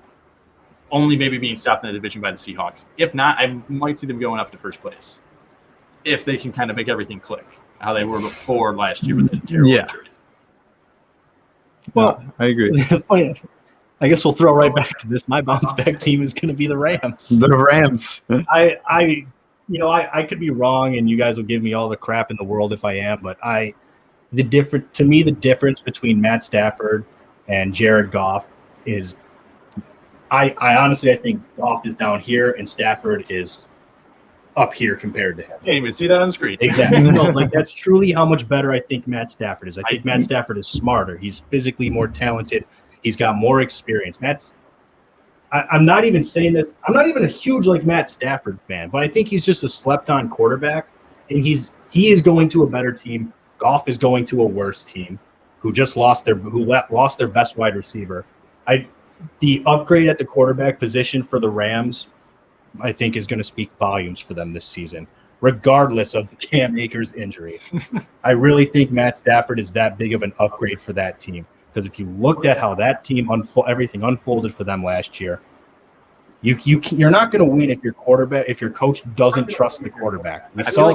only maybe being stopped in the division by the Seahawks. If not, I might see them going up to first place if they can kind of make everything click how they were before last year with the terrible injuries. Well, I agree. Funny. I guess we'll throw right back to this. My bounce back team is going to be the Rams. The Rams. I could be wrong, and you guys will give me all the crap in the world if I am. But the difference between Matt Stafford and Jared Goff is, I honestly think Goff is down here and Stafford is up here compared to him. Can't even see that on the screen. Exactly. That's truly how much better I think Matt Stafford is. I think Matt Stafford is smarter. He's physically more talented. He's got more experience. I'm not even saying this. I'm not even a huge Matt Stafford fan, but I think he's just a slept-on quarterback, and he is going to a better team. Goff is going to a worse team, who lost their best wide receiver. The upgrade at the quarterback position for the Rams, I think, is going to speak volumes for them this season, regardless of the Cam Akers injury. I really think Matt Stafford is that big of an upgrade for that team. Because if you looked at how that team everything unfolded for them last year, you're not going to win if your coach doesn't trust the quarterback.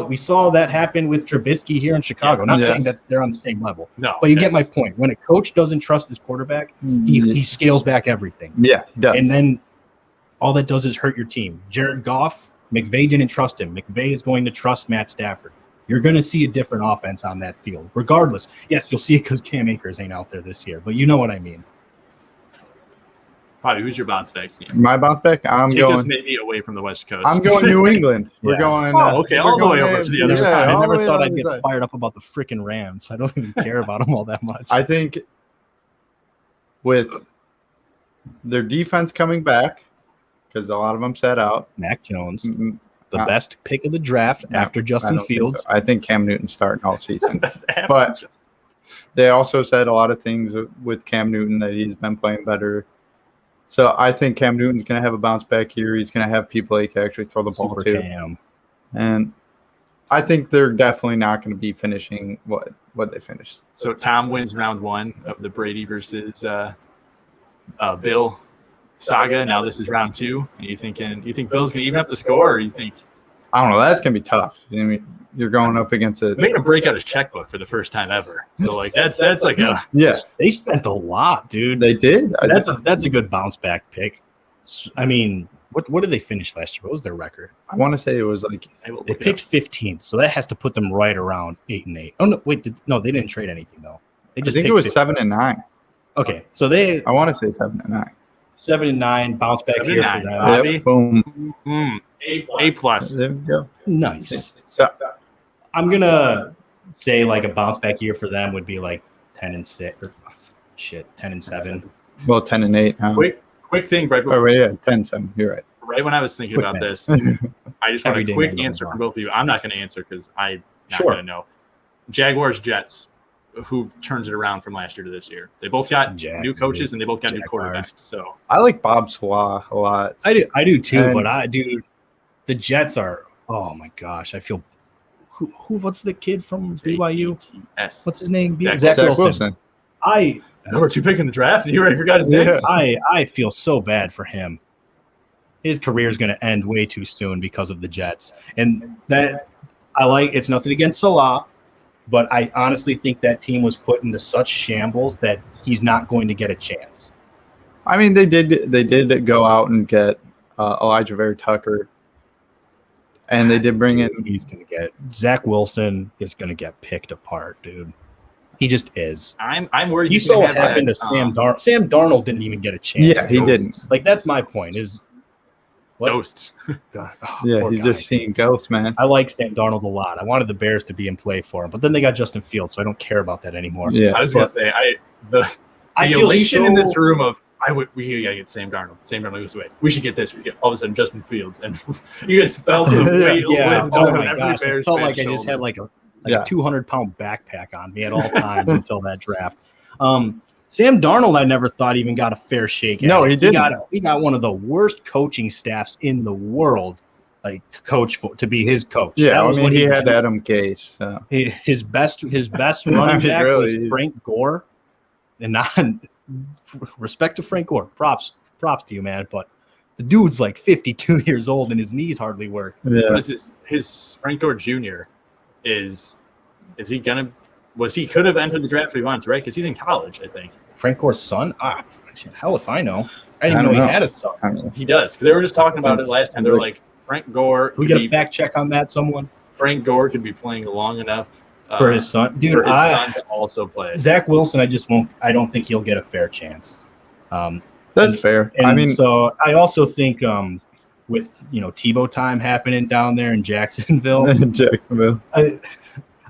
We saw that happen with Trubisky here in Chicago. Not saying that they're on the same level, but you get my point. When a coach doesn't trust his quarterback, he scales back everything. Yeah, he does. And then all that does is hurt your team. Jared Goff, McVay didn't trust him. McVay is going to trust Matt Stafford. You're going to see a different offense on that field, regardless. Yes, you'll see it because Cam Akers ain't out there this year, but you know what I mean. Bobby, who's your bounce back team? My bounce back? Take us maybe away from the West Coast. I'm going New England. We're going. Okay, all the way over to the other side. I never thought I'd get fired up about the freaking Rams. I don't even care about them all that much. I think with their defense coming back, because a lot of them sat out. Mac Jones. The best pick of the draft after Justin Fields. So. I think Cam Newton's starting all season. But they also said a lot of things with Cam Newton that he's been playing better. So I think Cam Newton's going to have a bounce back here. He's going to have people he can actually throw the ball to. Cam. And I think they're definitely not going to be finishing what they finished. So Tom wins round 1 of the Brady versus Bill saga. Now this is round 2. You think Bill's gonna even up the score, or you think? I don't know. That's gonna be tough. I mean, you're going up against a made him break out his checkbook for the first time ever. So that's like a They spent a lot, dude. They did. That's a good bounce back pick. I mean, what did they finish last year? What was their record? I want to say it was like they picked 15th, so that has to put them right around 8-8. Oh no, wait, they didn't trade anything though. I think it was 7-9. Okay, so I want to say 7-9. 7-9, bounce back here for that. Yep, boom. A plus. There we go. Nice. So I'm gonna say a bounce back year for them would be 10-6 or 10-7. Well, 10-8 now. Quick thing, right? Oh, yeah, 10-7. You're right. Right when I was thinking about this, I just want a quick answer from both of you. I'm not going to answer because I'm not going to know. Jaguars, Jets. Who turns it around from last year to this year? They both got new coaches and they both got new quarterbacks. So I like Bob Salah a lot. I do too. But the Jets are. Oh my gosh, I feel. What's the kid from BYU? What's his name? Zach Wilson. Number 2 pick in the draft, and you already forgot his name. Yeah. I feel so bad for him. His career is going to end way too soon because of the Jets, and that I like. It's nothing against Salah. But I honestly think that team was put into such shambles that he's not going to get a chance. I mean, they did go out and get Elijah Vera Tucker, and they did bring in. He's going to get Zach Wilson is going to get picked apart, dude. He just is. I'm worried. You saw what happened to Sam Darnold. Sam Darnold didn't even get a chance. Yeah, he didn't. Like that's my point. Is ghosts. Yeah, he's just seeing ghosts, man. I like Sam Darnold a lot. I wanted the Bears to be in play for him, but then they got Justin Fields, so I don't care about that anymore. Yeah, I was gonna say the elation in this room of we gotta get Sam Darnold. Sam Darnold goes away. We should get this. We get all of a sudden Justin Fields, and you guys felt the weight lift oh over my every gosh, Bears I felt fan like I just had like a 200-pound backpack on me at all times until that draft. Sam Darnold, I never thought even got a fair shake. No, he didn't. He got one of the worst coaching staffs in the world, like to be his coach. Yeah, I mean, he had Adam Gase. So. His best running back was Frank Gore, and not respect to Frank Gore. Props to you, man. But the dude's like 52 years old and his knees hardly work. Yeah, his Frank Gore Jr. is he gonna? He could have entered the draft if he wanted to, right? Because he's in college, I think. Frank Gore's son? Hell if I know. I didn't know he had a son. He does. Because they were just talking about it last time. They're like, Frank Gore. Can we get a fact check on that, someone? Frank Gore could be playing long enough for his son. Dude, for his son to also play. Zach Wilson, I don't think he'll get a fair chance. That's fair. I mean, so I also think with Tebow time happening down there in Jacksonville.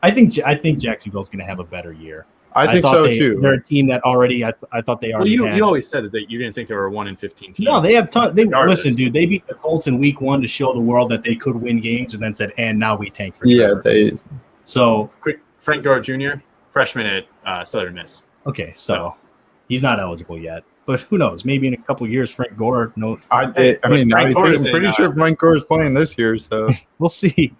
I think Jacksonville's going to have a better year. I think so too. They're a team that already. I thought they already. Well, you always said that you didn't think they were a 1-15 team. No, they have tons. Listen, dude. They beat the Colts in Week 1 to show the world that they could win games, and then said, "And now we tank for Trevor." So quick, Frank Gore Jr., freshman at Southern Miss. Okay, so he's not eligible yet, but who knows? Maybe in a couple years, Frank Gore. No, I'm pretty sure Frank Gore is playing this year, so we'll see.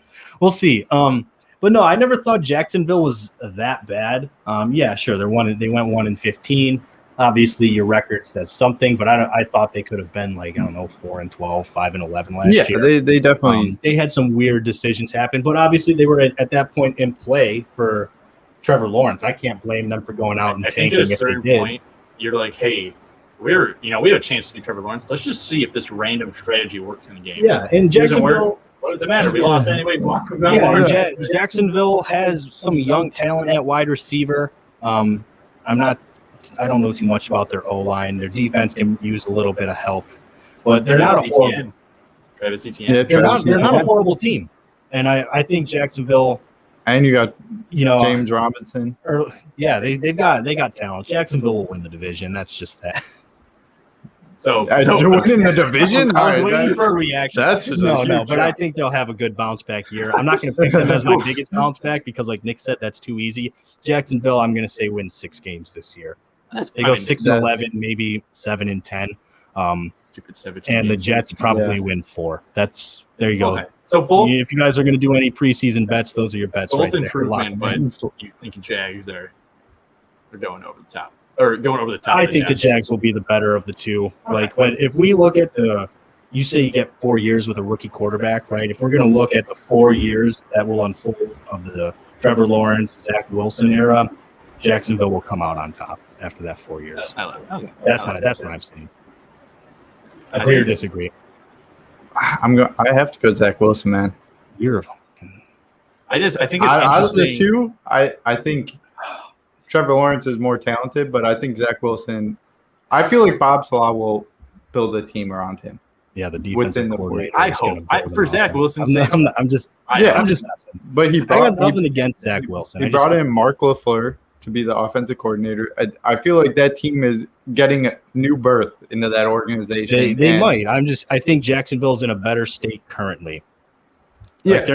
But no, I never thought Jacksonville was that bad. Yeah, sure, they went 1-15. Obviously, your record says something, but I thought they could have been 4-12, 5-11 last year. Yeah, they definitely they had some weird decisions happen, but obviously they were at that point in play for Trevor Lawrence. I can't blame them for going out and tanking at a certain point. You're like, hey, we have a chance to do Trevor Lawrence. Let's just see if this random strategy works in the game. Yeah, and Jacksonville. What does it matter? We lost anyway. Jacksonville has some young talent at wide receiver. I don't know too much about their O-line. Their defense can use a little bit of help, but they're not a horrible. Travis Etienne. Yeah, they're not a horrible team, and I think Jacksonville. And you got James Robinson. They got talent. Jacksonville will win the division. That's just that. So winning the division? I was waiting for a reaction. That's just but I think they'll have a good bounce back year. I'm not going to pick them as my biggest bounce back because, like Nick said, that's too easy. Jacksonville, I'm going to say wins 6 games this year. They go 6-11, maybe 7-10. Stupid 17. And the Jets probably win 4. There you go. Okay. So both, if you guys are going to do any preseason bets, those are your bets. Both right improvement, but you think Jags are going over the top. Or going over the top. I think the Jags will be the better of the two. Okay. But if we look at you say you get 4 years with a rookie quarterback, right? If we're going to look at the 4 years that will unfold of the Trevor Lawrence, Zach Wilson era, Jacksonville will come out on top after that 4 years. I love it. Okay. That's what I'm saying. Agree or disagree? I have to go Zach Wilson, man. I think it's interesting. Out of the two, I think Trevor Lawrence is more talented, but I think Zach Wilson. I feel like Bob Salah will build a team around him. Yeah, the defensive coordinator. I hope for Zach Wilson. I'm just messing. But I got nothing against Zach Wilson. He brought in Mark LaFleur, to be the offensive coordinator. I feel like that team is getting a new birth into that organization. They might. I think Jacksonville's in a better state currently. Yeah, like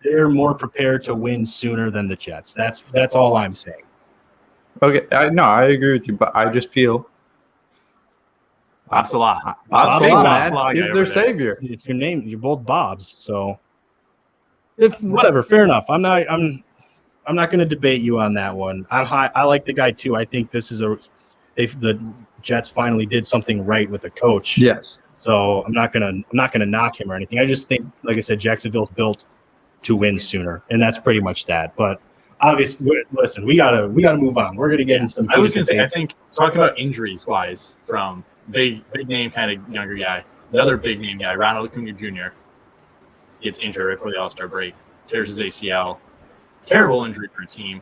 they're more prepared to win sooner than the Jets. That's all I'm saying. Okay, I agree with you, but I just feel Bob Salah. Bob Salah, Salah he's their savior. It's your name. You're both Bobs, so whatever. Fair enough. I'm not going to debate you on that one. I like the guy too. I think this is the Jets finally did something right with the coach. Yes. So I'm not gonna knock him or anything. I just think, like I said, Jacksonville's built to win sooner, and that's pretty much that. But obviously, listen, we gotta move on. We're gonna get in some. I was gonna say, I think talking about injuries wise, from big name kind of younger guy, another big name guy, Ronald Acuna Jr. gets injured right before the All-Star break, tears his ACL. Terrible injury for a team.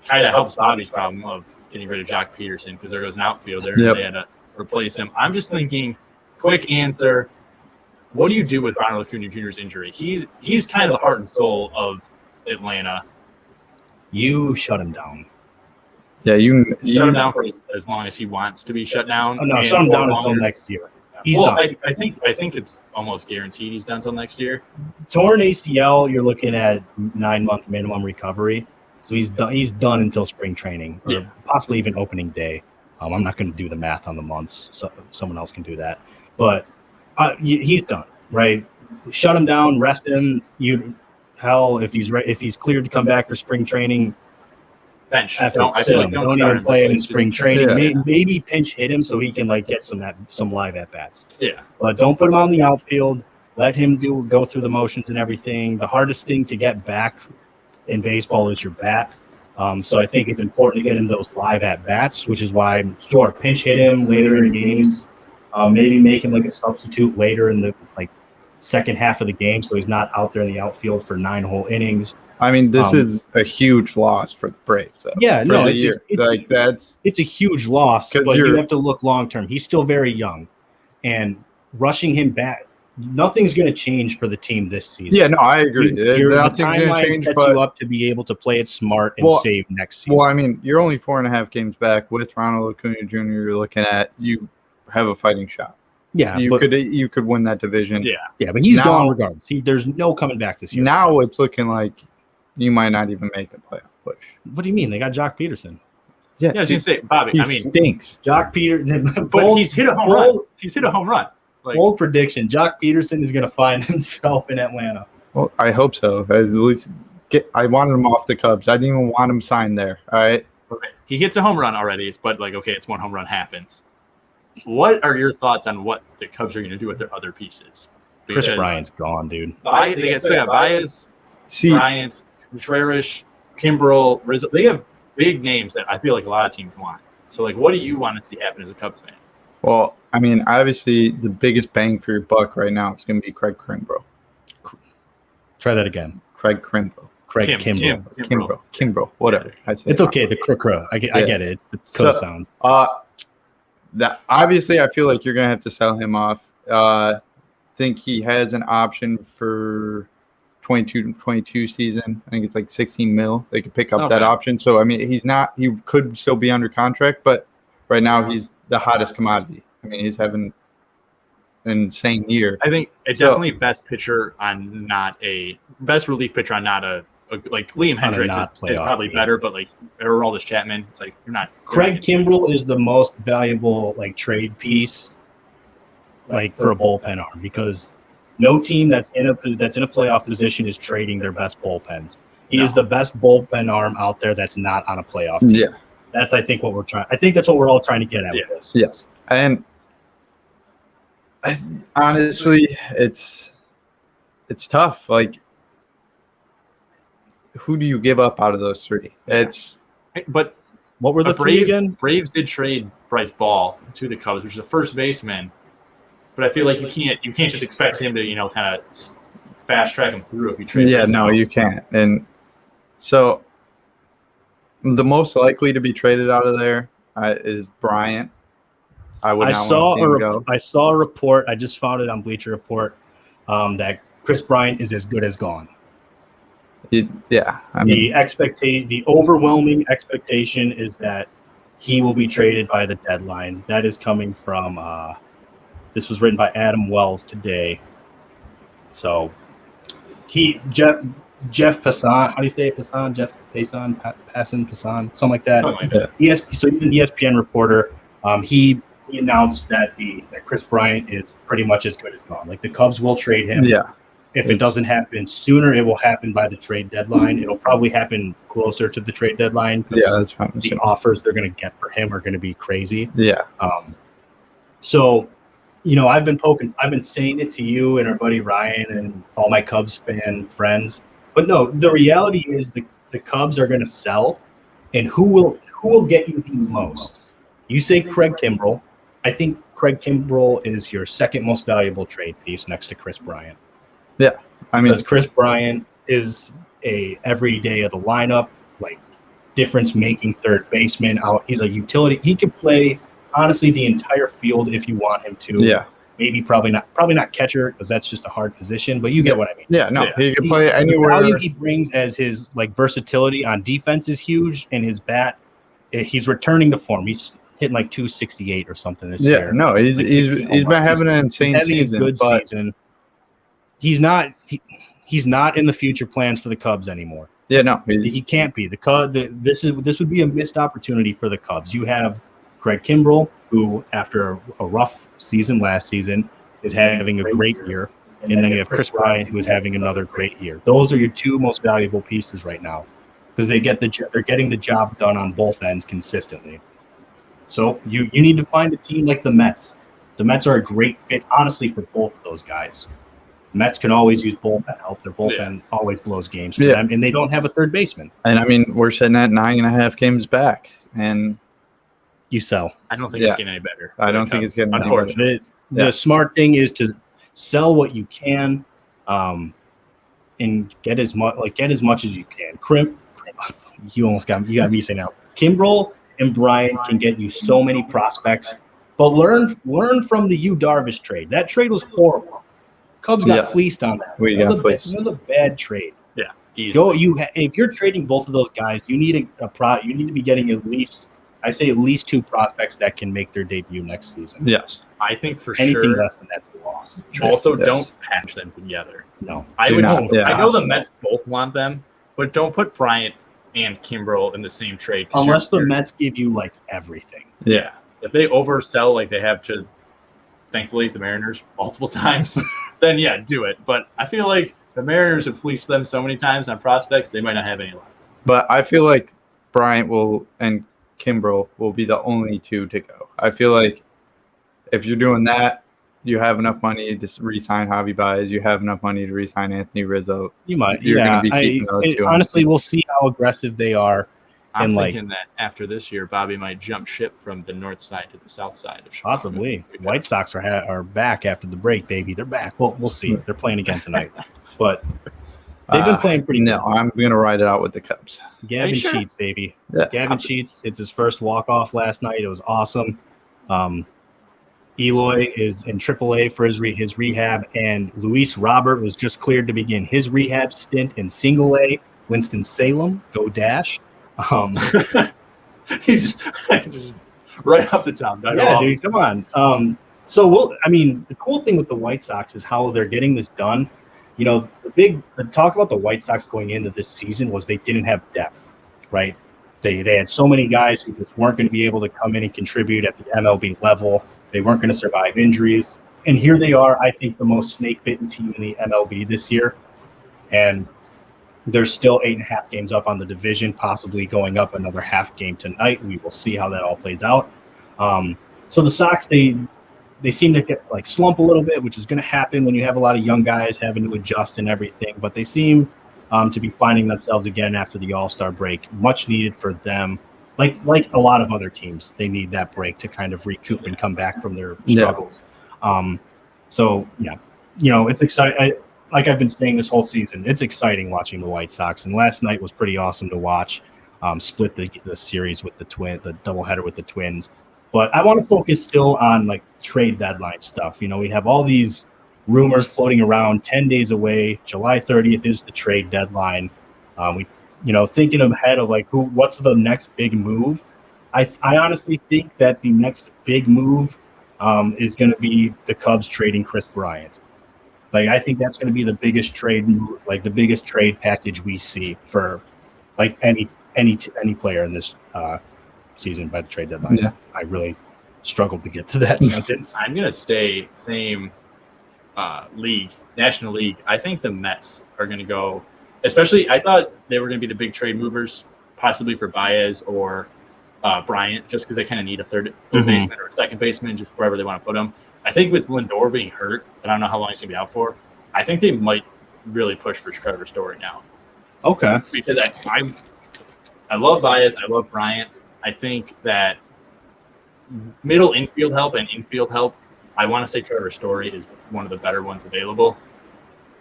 Kind of helps Bobby's problem of getting rid of Jock Peterson because there goes an outfielder. Yep. They had to replace him. I'm just thinking. Quick answer. What do you do with Ronald Acuna Jr.'s injury? He's kind of the heart and soul of Atlanta. You shut him down. Yeah, you shut him down for as long as he wants to be shut down. Oh, no, shut him down until next year. He's done. I think it's almost guaranteed he's done until next year. Torn ACL, you're looking at 9-month minimum recovery. So he's done until spring training, or possibly even opening day. I'm not going to do the math on the months, so someone else can do that. But he's done, right? Shut him down, rest him. If he's cleared to come back for spring training, bench. Don't even play him in spring training. Yeah. Maybe pinch hit him so he can get some live at bats. Yeah, but don't put him on the outfield. Let him go through the motions and everything. The hardest thing to get back in baseball is your bat. So I think it's important to get him those live at bats, which is why pinch hit him later in games. Maybe make him a substitute later in the second half of the game, so he's not out there in the outfield for 9 whole innings. I mean, this is a huge loss for the Braves. Though, yeah, no, it's a huge loss, but you have to look long term. He's still very young, and rushing him back, nothing's going to change for the team this season. Yeah, no, I agree. The timeline sets you up to be able to play it smart and save next season. Well, I mean, you're only 4.5 games back with Ronald Acuna Jr. You're looking at you have a fighting shot. Yeah, you could win that division. Yeah, but he's gone regardless. There's no coming back this year. Now it's looking like you might not even make a playoff push. What do you mean? They got Jock Peterson. Yeah, I was gonna say, Bobby. He stinks. Jock Peterson, but he's hit a home run. He's hit a home run. Bold prediction: Jock Peterson is gonna find himself in Atlanta. Well, I hope so. At least I wanted him off the Cubs. I didn't even want him signed there. All right. Okay. He hits a home run already, but it's one home run happens. What are your thoughts on what the Cubs are going to do with their other pieces? Because Chris Bryant's gone, dude. They got Baez, Bryant, Contreras, Kimbrel, Rizzo. They have big names that I feel like a lot of teams want. So, what do you want to see happen as a Cubs fan? Well, I mean, obviously, the biggest bang for your buck right now is going to be Craig Kimbrel. Try that again. Craig Kimbrel. Kimbrel. Whatever. It's okay. The crow. I get it. It's the code sounds. That obviously, I feel like you're gonna have to sell him off. Think he has an option for 22 season. I think it's 16 mil. They could pick up that option. So I mean, he could still be under contract, but right now he's the hottest commodity. I mean, he's having an insane year. I think it's definitely best relief pitcher on not a Liam Hendricks is probably better, but Aroldis Chapman, it's you're not. Craig Kimbrel is the most valuable trade piece, for a bullpen arm, because no team that's in a playoff position is trading their best bullpens. He is the best bullpen arm out there that's not on a playoff team. Yeah, that's I think that's what we're all trying to get at with this. Yes, and honestly, it's tough. Who do you give up out of those three? But what were the three again? Braves did trade Bryce Ball to the Cubs, which is a first baseman. But I feel like you can't just expect him to kind of fast track him through if you trade. Yeah, no, you can't. And so the most likely to be traded out of there is Bryant. I saw a report. I just found it on Bleacher Report that Chris Bryant is as good as gone. The overwhelming expectation is that he will be traded by the deadline. That is coming from this was written by Adam Wells today. So Jeff Passan, how do you say it? Passan, Jeff Passan, something like that. So he's an ESPN reporter. He announced that Chris Bryant is pretty much as good as gone. Like the Cubs will trade him. Yeah. If it doesn't happen sooner, it will happen by the trade deadline. It'll probably happen closer to the trade deadline. That's fine. The offers they're going to get for him are going to be crazy. Yeah. So, I've been saying it to you and our buddy Ryan and all my Cubs fan friends. But no, the reality is the Cubs are going to sell, and who will get you the most? You say Craig Kimbrell. I think Craig Kimbrell is your second most valuable trade piece next to Chris Bryant. Yeah, because Chris Bryant is a every day of the lineup, like difference-making third baseman. He's a utility. He can play honestly the entire field if you want him to. Yeah, maybe probably not catcher because that's just a hard position. But you get what I mean. Yeah, no, he can play anywhere. The value he brings as his versatility on defense is huge, and his bat, he's returning to form. He's hitting like 268 or something this year. Yeah, no, he's been having an insane season. Good season. He's not in the future plans for the Cubs anymore. Yeah, no, he can't be. This would be a missed opportunity for the Cubs. You have Craig Kimbrell, who after a rough season last season is having a great year, and then you have Chris Bryant, who is having another great year. Those are your two most valuable pieces right now because they're getting the job done on both ends consistently. So you need to find a team like the Mets. The Mets are a great fit, honestly, for both of those guys. Mets can always use bullpen help. Their bullpen always blows games for them, and they don't have a third baseman. And I mean, we're sitting at 9.5 games back, and you sell. I don't think it's getting any better. I don't think it's getting any better. The smart thing is to sell what you can, and get as much as you can. You got me saying now. Kimbrell and Bryant can get you so many prospects, but learn from the Yu Darvish trade. That trade was horrible. Cubs got fleased on that. We got fleeced. It was a bad trade. Yeah, if you're trading both of those guys, you need you need to be getting at least two prospects that can make their debut next season. Yes, I think for anything less than that's a loss. Also, don't patch them together. No, I know the Mets both want them, but don't put Bryant and Kimbrell in the same trade. Unless the Mets give you like everything. Yeah, if they oversell like they have to. Thankfully, the Mariners multiple times, then do it. But I feel like the Mariners have fleeced them so many times on prospects, they might not have any left. But I feel like Bryant and Kimbrell will be the only two to go. I feel like if you're doing that, you have enough money to re-sign Javi Baez. You have enough money to re-sign Anthony Rizzo. You might. You're going to be keeping those two. Honestly, we'll see how aggressive they are. I'm thinking that after this year, Bobby might jump ship from the north side to the south side of Chicago. Possibly. White Sox are back after the break, baby. They're back. Well, we'll see. They're playing again tonight. But they've been playing pretty good. I'm going to ride it out with the Cubs. Gavin Sheets, baby. Yeah. Gavin Sheets, it's his first walk-off last night. It was awesome. Eloy is in AAA for his rehab, and Luis Robert was just cleared to begin his rehab stint in Single-A. Winston-Salem, go Dash. He's just right off the top. Dude, come on. The cool thing with the White Sox is how they're getting this done. The talk about the White Sox going into this season was they didn't have depth, right? They had so many guys who just weren't going to be able to come in and contribute at the MLB level. They weren't going to survive injuries. And here they are, I think, the most snake-bitten team in the MLB this year. And they're still 8.5 games up on the division, possibly going up another half game tonight. We will see how that all plays out. So the Sox, they seem to get slump a little bit, which is going to happen when you have a lot of young guys having to adjust and everything. But they seem to be finding themselves again after the All-Star break. Much needed for them. Like a lot of other teams, they need that break to kind of recoup and come back from their struggles. It's exciting. Like I've been saying this whole season, it's exciting watching the White Sox. And last night was pretty awesome to watch. Split the series with the doubleheader with the Twins. But I want to focus still on trade deadline stuff. We have all these rumors floating around 10 days away. July 30th is the trade deadline. We, thinking ahead of like what's the next big move. I honestly think that the next big move is going to be the Cubs trading Chris Bryant. Like, I think that's going to be the biggest trade move, like the biggest trade package we see for like any player in this season by the trade deadline. Yeah. I really struggled to get to that sentence. I'm going to stay same league, National League. I think the Mets are going to go, especially I thought they were going to be the big trade movers, possibly for Baez or Bryant, just because they kind of need a third baseman or a second baseman, just wherever they want to put him. I think with Lindor being hurt, and I don't know how long he's going to be out for, I think they might really push for Trevor Story now. Okay. Because I love Baez, I love Bryant. I think that middle infield help and infield help, I want to say Trevor Story is one of the better ones available.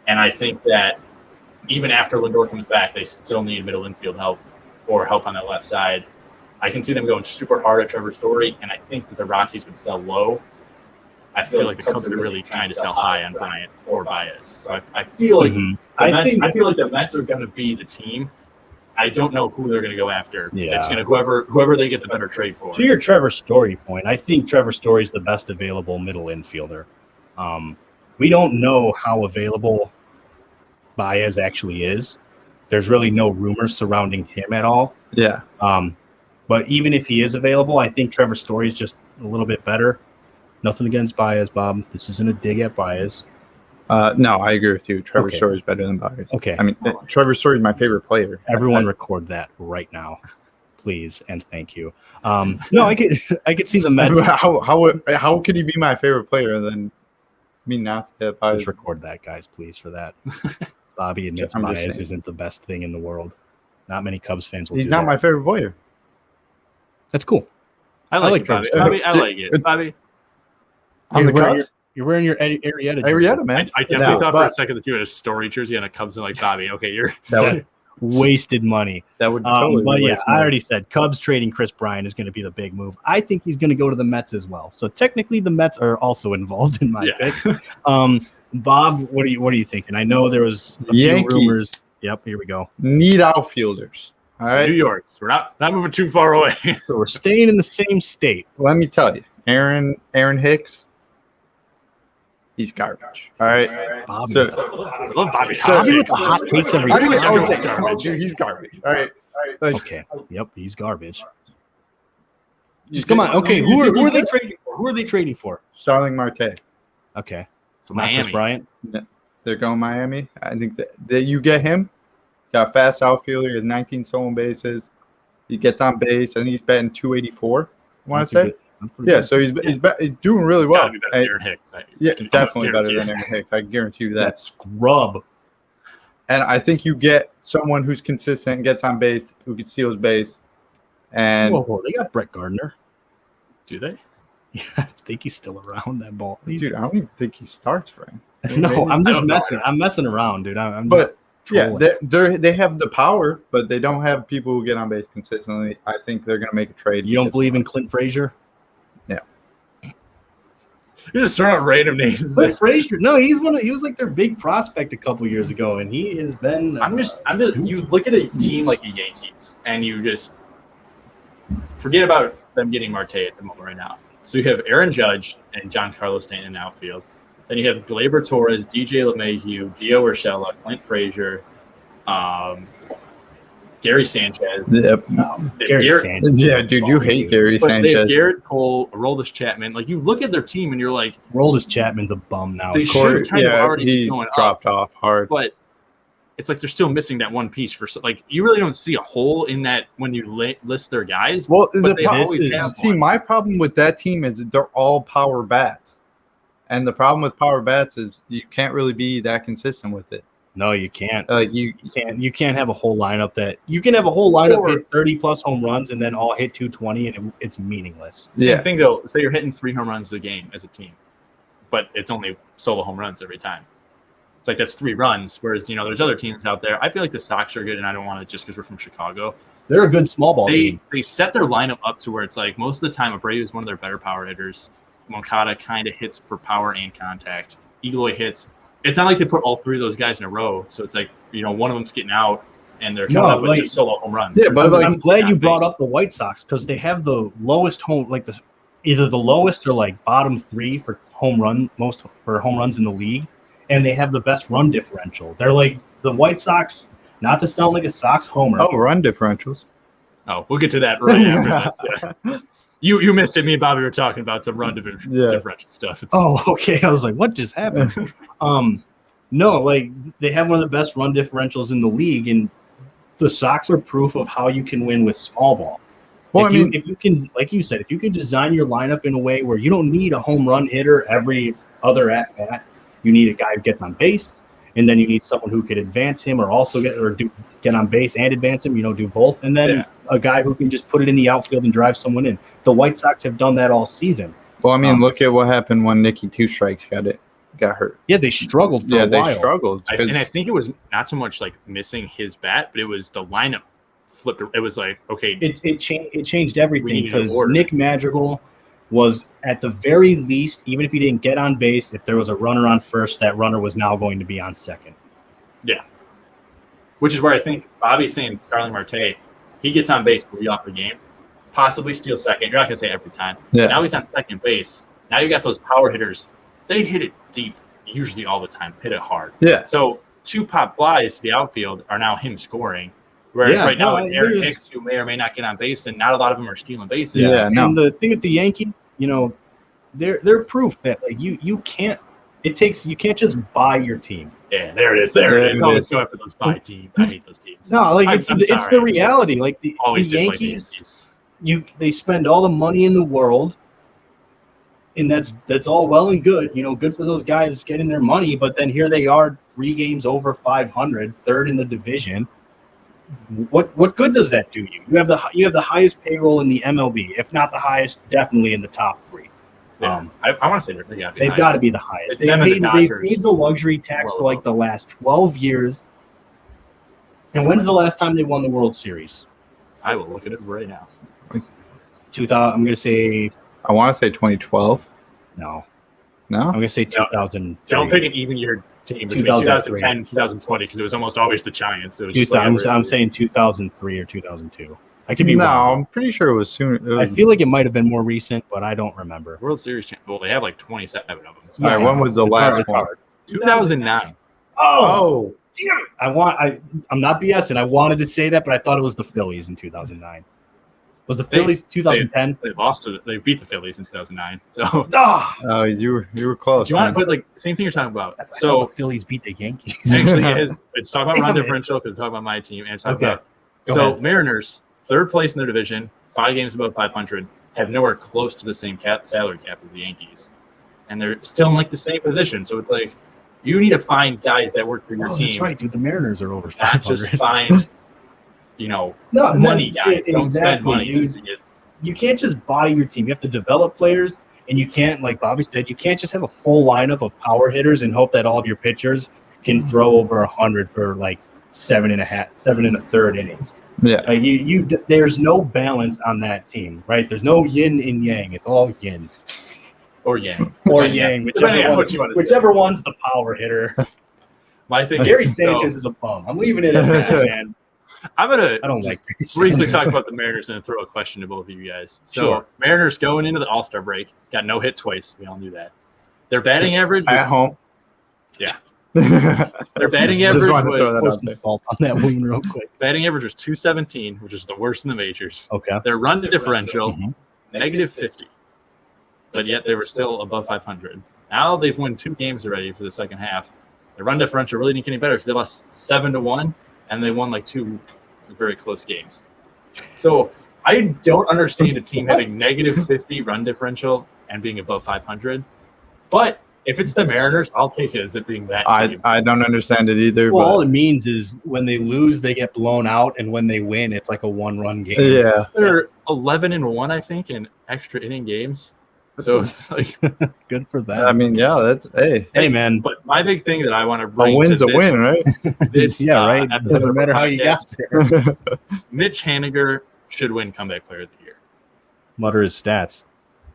And I think that even after Lindor comes back, they still need middle infield help or help on that left side. I can see them going super hard at Trevor Story, and I think that the Rockies would sell low. I feel like the Cubs are really trying to sell high on Bryant or Baez. So I feel like I feel like the Mets are going to be the team. I don't know who they're going to go after. Yeah. It's going to whoever they get the better trade for. To your Trevor Story point, I think Trevor Story is the best available middle infielder. We don't know how available Baez actually is. There's really no rumors surrounding him at all. Yeah. But even if he is available, I think Trevor Story is just a little bit better. Nothing against Baez, Bob. This isn't a dig at Baez. No, I agree with you. Trevor Story is better than Baez. Okay. I mean, Trevor Story is my favorite player. Everyone record that right now, please, and thank you. No, I could see the Mets. How could he be my favorite player and then me not to hit Baez? Just record that, guys, please, for that. Bobby admits Baez isn't the best thing in the world. Not many Cubs fans will do that. He's not my favorite player. That's cool. I like it, Bobby. I like it. Bobby. On the Cubs? You're wearing your Arrieta jersey. Arrieta, man. I definitely thought for a second that you had a Story jersey and a Cubs and like Bobby. Okay, that was wasted money. That would totally but yeah, money. I already said Cubs trading Chris Bryant is going to be the big move. I think he's going to go to the Mets as well. So technically, the Mets are also involved in my pick. Bob, what are you thinking? I know there was a few rumors. Yep, here we go. Need outfielders. All right, New York. We're not moving too far away. So we're staying in the same state. Let me tell you, Aaron Hicks. He's garbage. All right. Bobby. I love Bobby's Bobby with the hot takes every time. Dude, he's garbage. All right. Okay. Yep, he's garbage. Just come on. Okay, who are they trading for? Who are they trading for? Starling Marte. Okay. So not Miami. Chris Bryant. They're going Miami. I think that you get him. Got a fast outfielder. He has 19 stolen bases. He gets on base. I think he's batting 284. I want to say. Yeah, so he's doing really well. Gotta be better than Aaron Hicks. Definitely better than Aaron Hicks. I guarantee you that. That scrub. And I think you get someone who's consistent, gets on base, who can steal his base. And whoa, they got Brett Gardner. Do they? Yeah, I think he's still around that ball. Dude, I don't even think he starts for him. No, I'm just messing. I'm messing around, dude. They have the power, but they don't have people who get on base consistently. I think they're going to make a trade. You don't believe in Clint Frazier? Yeah. You're just throwing out random names. Clint Frazier. No, he was like their big prospect a couple years ago, and he has been. You look at a team like the Yankees, and you just forget about them getting Marte at the moment right now. So you have Aaron Judge and Giancarlo Stanton in outfield. Then you have Gleyber Torres, DJ LeMahieu, Gio Urshela, Clint Frazier, Gary Sanchez. Yep. Sanchez. Yeah, dude, you hate Gary Sanchez. They have Garrett Cole, Aroldis Chapman. Like, you look at their team and you're like, Aroldis Chapman's a bum now. They should kind of already be going dropped off hard. But it's like they're still missing that one piece for like you really don't see a hole in that when you list their guys. Well, my problem with that team is they're all power bats. And the problem with power bats is you can't really be that consistent with it. No, you can't. Like you can't have a whole lineup that you can have a whole lineup hit 30 plus home runs and then all hit 220 and it's meaningless. Same thing though. Say you're hitting 3 home runs a game as a team, but it's only solo home runs every time. It's like that's 3 runs. Whereas there's other teams out there. I feel like the Sox are good, and I don't want it just because we're from Chicago. They're a good small ball team. They set their lineup up to where it's like most of the time Abreu is one of their better power hitters. Moncada kind of hits for power and contact. Eloy hits. It's not like they put all 3 of those guys in a row. So it's like, one of them's getting out. and they're coming up with just solo home runs. Yeah, but I'm glad you brought up the White Sox because they have the lowest either the lowest or like bottom 3 for home runs in the league, and they have the best run differential. They're like the White Sox, not to sound like a Sox homer. Oh, run differentials. Oh, we'll get to that right after this. Yeah. You missed it. Me and Bobby were talking about some run differential stuff. Okay. I was like, what just happened? No, like they have one of the best run differentials in the league, and the Sox are proof of how you can win with small ball. Well, if you can, like you said, if you can design your lineup in a way where you don't need a home run hitter every other at bat, you need a guy who gets on base, and then you need someone who could advance him or also get on base and advance him. Do both, and then a guy who can just put it in the outfield and drive someone in. The White Sox have done that all season. Well, look at what happened when Nicky Two Strikes got hurt. Yeah, they struggled for a while. They struggled. And I think it was not so much like missing his bat, but it was the lineup flipped. It was like, okay. It changed everything because Nick Madrigal was at the very least, even if he didn't get on base, if there was a runner on first, that runner was now going to be on second. Yeah. Which is where I think Bobby's saying Starling Marte, he gets on base to lead off the game, possibly steal second. You're not going to say every time. Yeah. Now he's on second base. Now you got those power hitters. They hit it deep, usually all the time, hit it hard. Yeah. So 2 pop flies to the outfield are now him scoring. Whereas right now it's Aaron Hicks who may or may not get on base, and not a lot of them are stealing bases. Yeah, and the thing with the Yankees, they're proof that like you can't just buy your team. Yeah, there it is. It's always going for those buy teams. I hate those teams. No, like it's the reality. Like the Yankees, they spend all the money in the world, and that's all well and good. Good for those guys getting their money, but then here they are, 3 games over 500, third in the division. What good does that do you? You have the highest payroll in the MLB, if not the highest, definitely in the top 3. Yeah. I want to say they've got to be the highest. They've paid the luxury tax for like the last 12 years. And when's the last time they won the World Series? I will look at it right now. 2000. I'm going to say. I want to say 2012. No. I'm going to say 2000. Don't pick an even year team between 2010 and 2020 because it was almost always the Giants. It was I'm saying 2003 or 2002. I could be wrong. I'm pretty sure it was sooner. I feel like it might have been more recent, but I don't remember. World Series. Well, they have like 27 of them. So all right, when was the last one? 2009. Oh, damn it! I'm not BSing. I wanted to say that, but I thought it was the Phillies in 2009. Was the Phillies 2010? They beat the Phillies in 2009. So oh, you were close. Do you want to put like the same thing you're talking about? So the Phillies beat the Yankees. Actually, it's talking about run differential because it's talking about my team, and it's talking about Mariners, 3rd place in their division, 5 games above 500, have nowhere close to the same salary cap as the Yankees, and they're still in like the same position. So it's like you need to find guys that work for your team. That's right, dude. The Mariners are over 500. Not just find. Money guys. Don't spend money just to get. You can't just buy your team. You have to develop players, and you can't, like Bobby said, you can't just have a full lineup of power hitters and hope that all of your pitchers can throw over 100 for like 7 1/3 innings. Yeah, like there's no balance on that team, right? There's no yin and yang. It's all yin or yang or yang, whichever one's the power hitter. My thing, Gary Sanchez is a bum. I'm leaving it at that, man. I don't like briefly talk about the Mariners and throw a question to both of you guys. So Mariners going into the All-Star break, got no hit twice. We all knew that. Their batting average at home. Yeah. Their batting average was some salt on that wound real quick. Batting average was 217, which is the worst in the majors. Okay. Their run differential, -50. But yet they were still above 500. Now they've won 2 games already for the second half. Their run differential really didn't get any better because they lost 7-1. And they won like 2 very close games. So I don't understand a team having -50 run differential and being above 500. But if it's the Mariners, I'll take it as it being that team. I don't understand it either. Well, all it means is when they lose, they get blown out, and when they win, it's like a 1-run game. Yeah, they're 11-1, I think, in extra inning games. So it's like good for them. I mean, yeah, that's hey man. But my big thing that I want to bring a win's a win, right? This right. Doesn't matter how you got there. Mitch Haniger should win Comeback Player of the Year. Mutter his stats.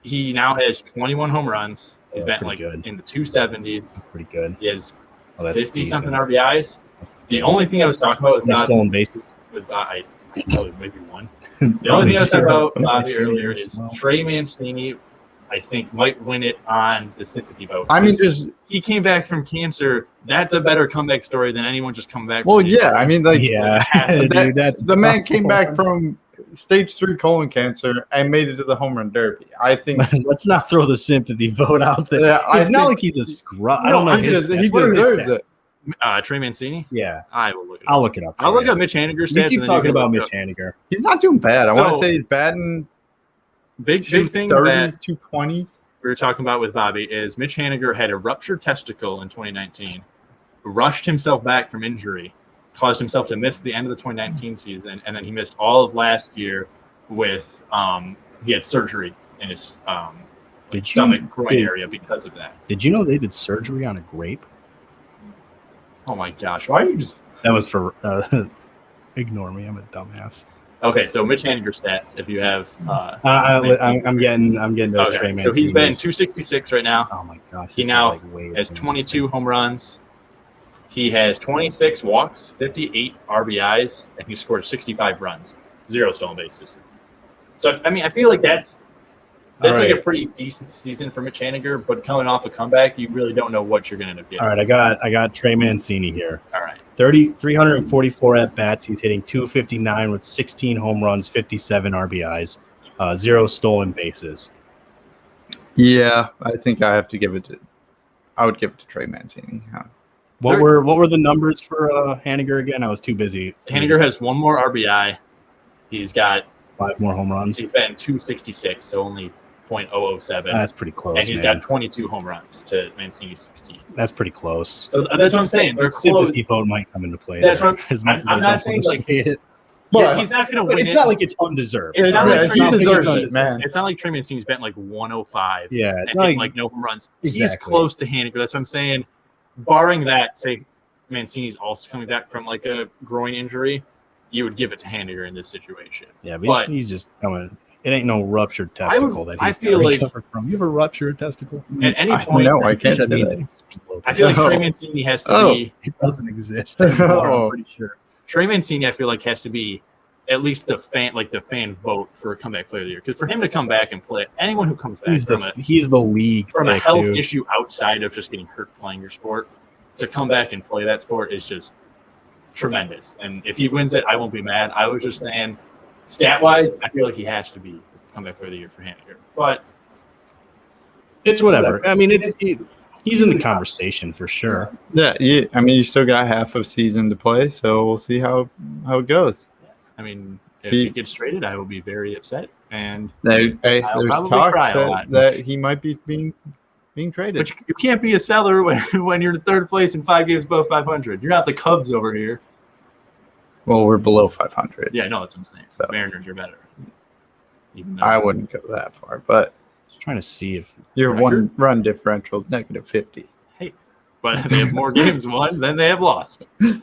He now has 21 home runs. He's been like good. in the 270s. That's pretty good. He has 50-something RBIs. The only thing I was talking about with stolen bases. I probably maybe one. The only thing I was talking about Bobby earlier is Trey Mancini. I think might win it on the sympathy vote. I mean, he came back from cancer. That's a better comeback story than anyone just coming back. Well, yeah, I mean, like, dude, that's the man came back from stage 3 colon cancer and made it to the home run derby. I think let's not throw the sympathy vote out there. Yeah, it's not like he's a scrub. I don't know. He deserves it. Trey Mancini. Yeah, I will look it up. I'll look it up. I'll look up Mitch Haniger's stats. We keep talking about Mitch Haniger. He's not doing bad. I want to say he's batting big thing 30s, 220s. We were talking about with Bobby is Mitch Haniger had a ruptured testicle in 2019, rushed himself back from injury, caused himself to miss the end of the 2019 season, and then he missed all of last year with he had surgery in his stomach groin area because of that. Did you know they did surgery on a grape? Oh my gosh! Why are you just? That was for ignore me. I'm a dumbass. Okay, so Mitch Haniger stats. If you have, I'm getting to Trey Mancini. So he's been 266 right now. Oh my gosh! He now has 22 home runs. He has 26 walks, 58 RBIs, and he scored 65 runs, 0 stolen bases. So I feel like that's like a pretty decent season for Mitch Haniger. But coming off a comeback, you really don't know what you're going to end up getting. All right, I got Trey Mancini here. All right. 344 at bats. He's hitting 259 with 16 home runs, 57 RBIs, 0 stolen bases. Yeah, I think I have to give it to. I would give it to Trey Mancini. What were the numbers for Haniger again? I was too busy. Haniger has 1 more RBI. He's got 5 more home runs. He's been 266, so only .007. That's pretty close. And he's got 22 home runs to Mancini's 16. That's pretty close. So that's what I'm saying. They're close. Sympathy vote might come into play. That's what I'm not saying. Like it. But he's not going to win. It's not like it's undeserved. It's not like he deserves it, man. It's not like Trey Mancini's batting like 105. Yeah, it's and like no home runs. Exactly. He's close to Haniger. That's what I'm saying. Barring that, say Mancini's also coming back from like a groin injury, you would give it to Haniger in this situation. Yeah, but he's just coming. It ain't no ruptured testicle that he's feel like from. You ever ruptured a testicle? At any point, no, I can't say that. I feel like Trey Mancini has to be. It doesn't exist anymore, I'm pretty sure. Trey Mancini, I feel like, has to be at least the fan vote for a comeback player of the year. Because for him to come back and play, anyone who comes back he's the league from a health issue outside of just getting hurt playing your sport, to come back and play that sport is just tremendous. And if he wins it, I won't be mad. I was just saying, stat-wise, I feel like he has to be comeback player of the year for Haniger. But it's whatever. I mean, he's in the conversation for sure. Yeah. I mean, you still got half of season to play, so we'll see how it goes. I mean, if he gets traded, I will be very upset. And there's talks that he might be being traded. But you can't be a seller when you're in 3rd place in 5 games above 500. You're not the Cubs over here. Well, we're below 500. Yeah, no, that's what I'm saying. So, Mariners are better. Even though I wouldn't go that far, but just trying to see if your one-run differential is -50. Hey, but they have more games won than they have lost. And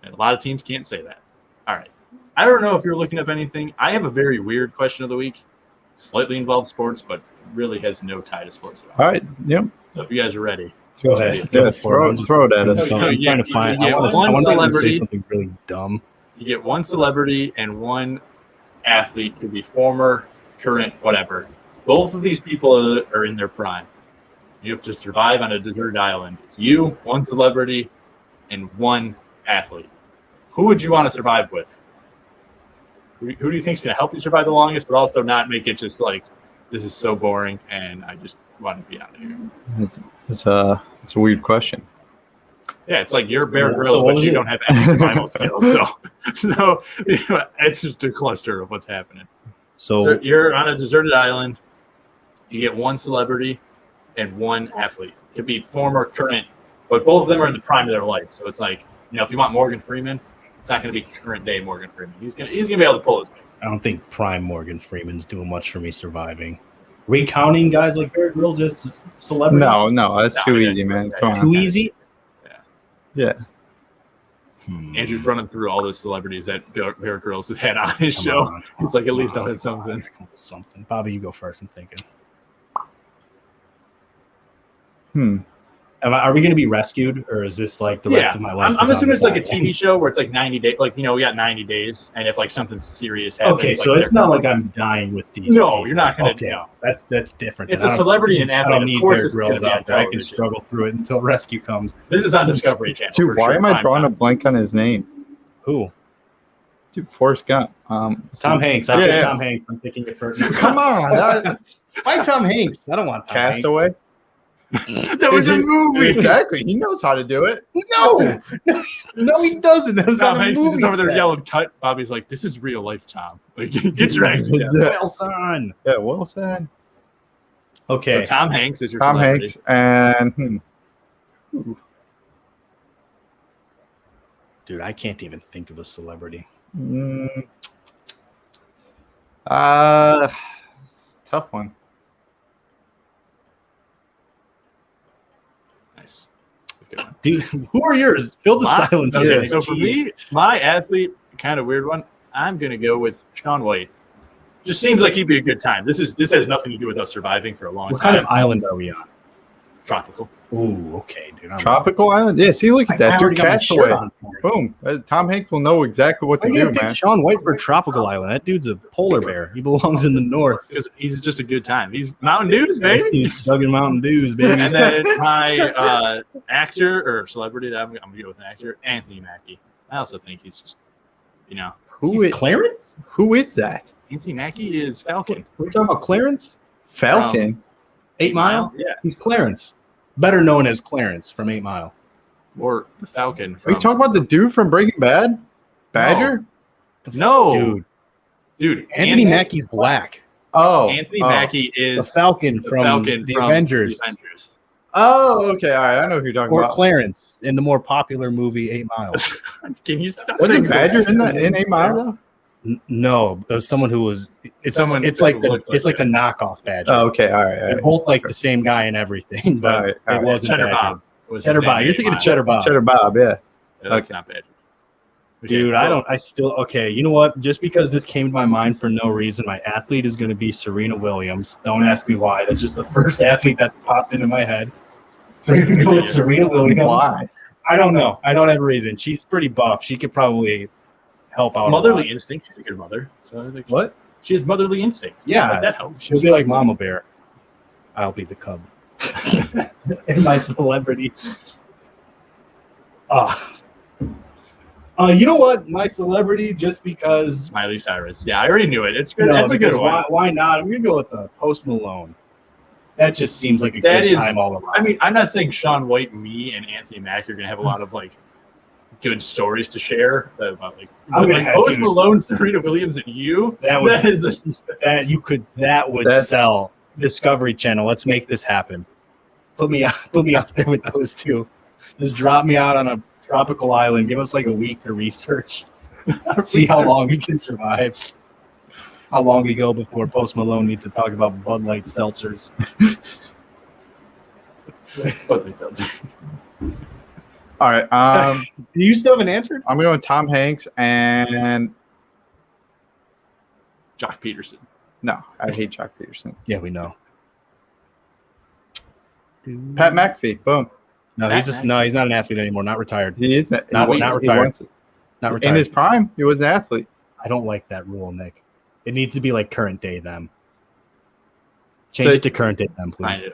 a lot of teams can't say that. All right. I don't know if you're looking up anything. I have a very weird question of the week. Slightly involves sports, but really has no tie to sports at all. All right. Yep. So if you guys are ready. Go ahead. Throw it at us. I'm trying to find. I want to say something really dumb. You get one celebrity and one athlete, could be former, current, whatever. Both of these people are in their prime. You have to survive on a deserted island. It's you, one celebrity, and one athlete. Who would you want to survive with? Who do you think is going to help you survive the longest, but also not make it just like, this is so boring and I just want to be out of here? It's a weird question. Yeah, it's like you're Bear Grylls, but you don't have any survival skills. So it's just a cluster of what's happening. So you're on a deserted island. You get one celebrity and one athlete. It could be former, current, but both of them are in the prime of their life. So it's like, if you want Morgan Freeman, it's not going to be current day Morgan Freeman. He's gonna be able to pull his weight. I don't think prime Morgan Freeman's doing much for me surviving. Recounting guys like Bear Grylls as celebrities? No, that's too easy, man. Come on. Too easy? Yeah. Andrew's running through all those celebrities that Bear Grylls has had on his show. It's like, at least I'll have something. Bobby, you go first. I'm thinking. Are we going to be rescued, or is this like the rest of my life? I'm assuming it's like a TV show where it's like 90 days. Like, we got 90 days, and if like something serious happens. Okay, so it's not like I'm dying with these. No, people. you're not going to. Okay, no. That's different. It's a celebrity and athlete. I don't need of course, Bear it's going Grylls to be on out there. I can television. struggle through it until rescue comes. This is on Discovery Channel. Dude, why am I drawing a blank on his name? Who? Dude, Forrest Gump. Tom Hanks. I picked Tom Hanks. I'm picking it first. Come on. Why Tom Hanks? I don't want Tom Castaway. Hanks. That was a movie. Exactly. He knows how to do it. No, he doesn't. That was Tom on a Hanks is movie just over there set. yelling, "Cut!" Bobby's like, "This is real life, Tom. Like, get your act together." Well done. Yeah, well said. Okay. So Tom Hanks is your Tom celebrity. Hanks and Dude, I can't even think of a celebrity. tough one. Nice. Good one. Dude, who are yours? Fill the silence. Okay, here. so for me, my athlete, kind of weird one. I'm gonna go with Shaun White. Just seems like he'd be a good time. This has nothing to do with us surviving for a long What time. kind of island are we on? Tropical. Ooh, okay, dude. Tropical Island? Yeah, see, look at that. I Dude, already got my shirt Castaway. on for it. Boom. Tom Hanks will know exactly what to I'm do, gonna pick man. Shaun White for Tropical Island. That dude's a polar bear. He belongs in the north. Because he's just a good time. He's Mountain Dews, baby. He's chugging Mountain Dews, baby. And then my actor or celebrity that I'm gonna go with an actor, Anthony Mackie. I also think he's just, He's Clarence? Who is that? Anthony Mackie is Falcon. We're talking about Clarence? Falcon. 8 Mile? Yeah. He's Clarence. Better known as Clarence from 8 Mile. Or the Falcon Are from you talking about the dude from Breaking Bad? Badger? No. Dude, Anthony Mackie's black. Oh. Anthony Mackie The is Falcon from the Avengers. Oh, okay. All right. I know who you're talking Or about. Clarence in the more popular movie 8 Mile. Can you stop Wasn't saying Badger in 8 Mile, though? No, it was someone who was. It's Someone It's who like the looked like it's like the that. knockoff Badger. Oh, okay. All right. They're both like the same guy and everything, but All right. it wasn't Cheddar Badger. Bob. Was his Cheddar name Bob. in You're 8 thinking Mile. of Cheddar Bob. Cheddar Bob, yeah. Yeah, that's not bad. Dude, I still, okay, you know what? Just because this came to my mind for no reason, my athlete is going to be Serena Williams. Don't ask me why. That's just the first athlete that popped into my head. We're going to go with Serena Williams. Why? I don't know. I don't have a reason. She's pretty buff. She could probably help out. Motherly instinct. She's a good mother. So I think What? she has motherly instincts. Yeah. Like, that helps. She'll be like Mama Bear. I'll be the cub. And my celebrity. You know what? My celebrity, just because. Miley Cyrus. Yeah, I already knew it. It's good. No, That's a good because one. Why not? I'm going to go with the Post Malone. That just seems like a That good is- time all around. I mean, I'm not saying Shaun White, me, and Anthony Mackie are gonna have a lot of like good stories to share about like, I'm gonna like have Post to- Malone, Serena Williams, and you. That would- that is that would That's- sell. Discovery Channel. Let's make this happen. Put me out there with those two. Just drop me out on a tropical island. Give us like a week to research. See how long we can survive. How long we go before Post Malone needs to talk about Bud Light seltzers. Bud Light seltzer. All right. Do you still have an answer? I'm going Tom Hanks and Jock Peterson. no, I hate Chuck Peterson. Yeah, we know. Pat McAfee. Boom. No, he's not an athlete anymore. Not retired. He is Not he retired. wants it. Not In retired. his prime, he was an athlete. I don't like that rule, Nick. It needs to be like current day them. Change So- it to current day them, please.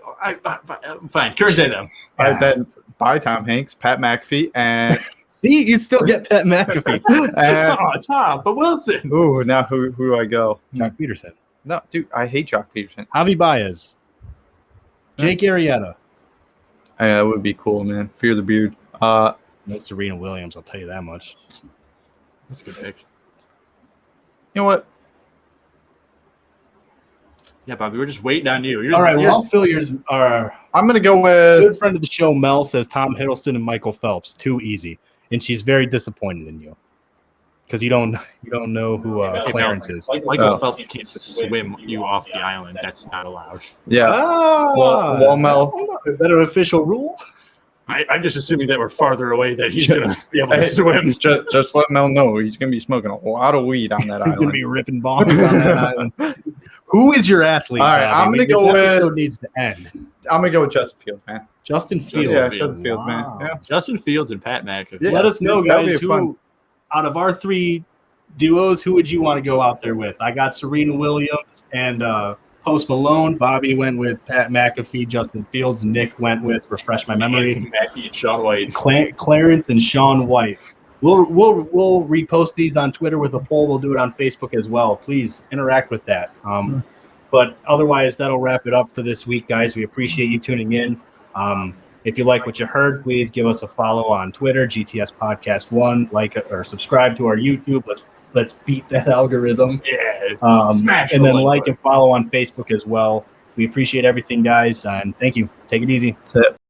Fine. Current day them. All right, then by Tom Hanks, Pat McAfee, and See, you still get Pat McAfee. Oh, Tom, but Wilson. ooh, now who do I go? Chuck Peterson. No, dude, I hate Chuck Peterson. Javi Baez. Jake Arrieta. Yeah, that would be cool, man. Fear the beard. No Serena Williams, I'll tell you that much. That's a good pick. You know what? Yeah, Bobby, we're just waiting on you. All right, well, I'll fill yours. Our I'm gonna go with good friend of the show, Mel, says Tom Hiddleston and Michael Phelps. Too easy. And she's very disappointed in you. Because you don't know who Clarence is. Michael Phelps can't just swim you off the island. That's not allowed. yeah. Well, Mel. Is that an official rule? I'm just assuming that we're farther away that he's going to be able to swim. Just let Mel know he's gonna be smoking a lot of weed on that He's going to island. be ripping bombs on that island. Who is your athlete? All right, Bobby? I'm gonna This go with- episode needs to end. I'm gonna go with Justin Fields, man. Justin Fields. Yeah, Justin Fields, man. Yeah. Justin Fields and Pat McAfee. Yeah. Let us know, That'd be guys, who fun. out of our 3 duos, who would you want to go out there with? I got Serena Williams and Post Malone. Bobby went with Pat McAfee. Justin Fields. Nick went with, refresh my memory, Mackey and Sean White. Clarence and Sean White. We'll repost these on Twitter with a poll. We'll do it on Facebook as well. Please interact with that. But otherwise, that'll wrap it up for this week, guys. We appreciate you tuning in. If you like what you heard, please give us a follow on Twitter, GTS Podcast 1. Like or subscribe to our YouTube. Let's beat that algorithm. Yeah. Smash and then like and follow on Facebook as well. We appreciate everything, guys, and thank you. Take it easy. That's it.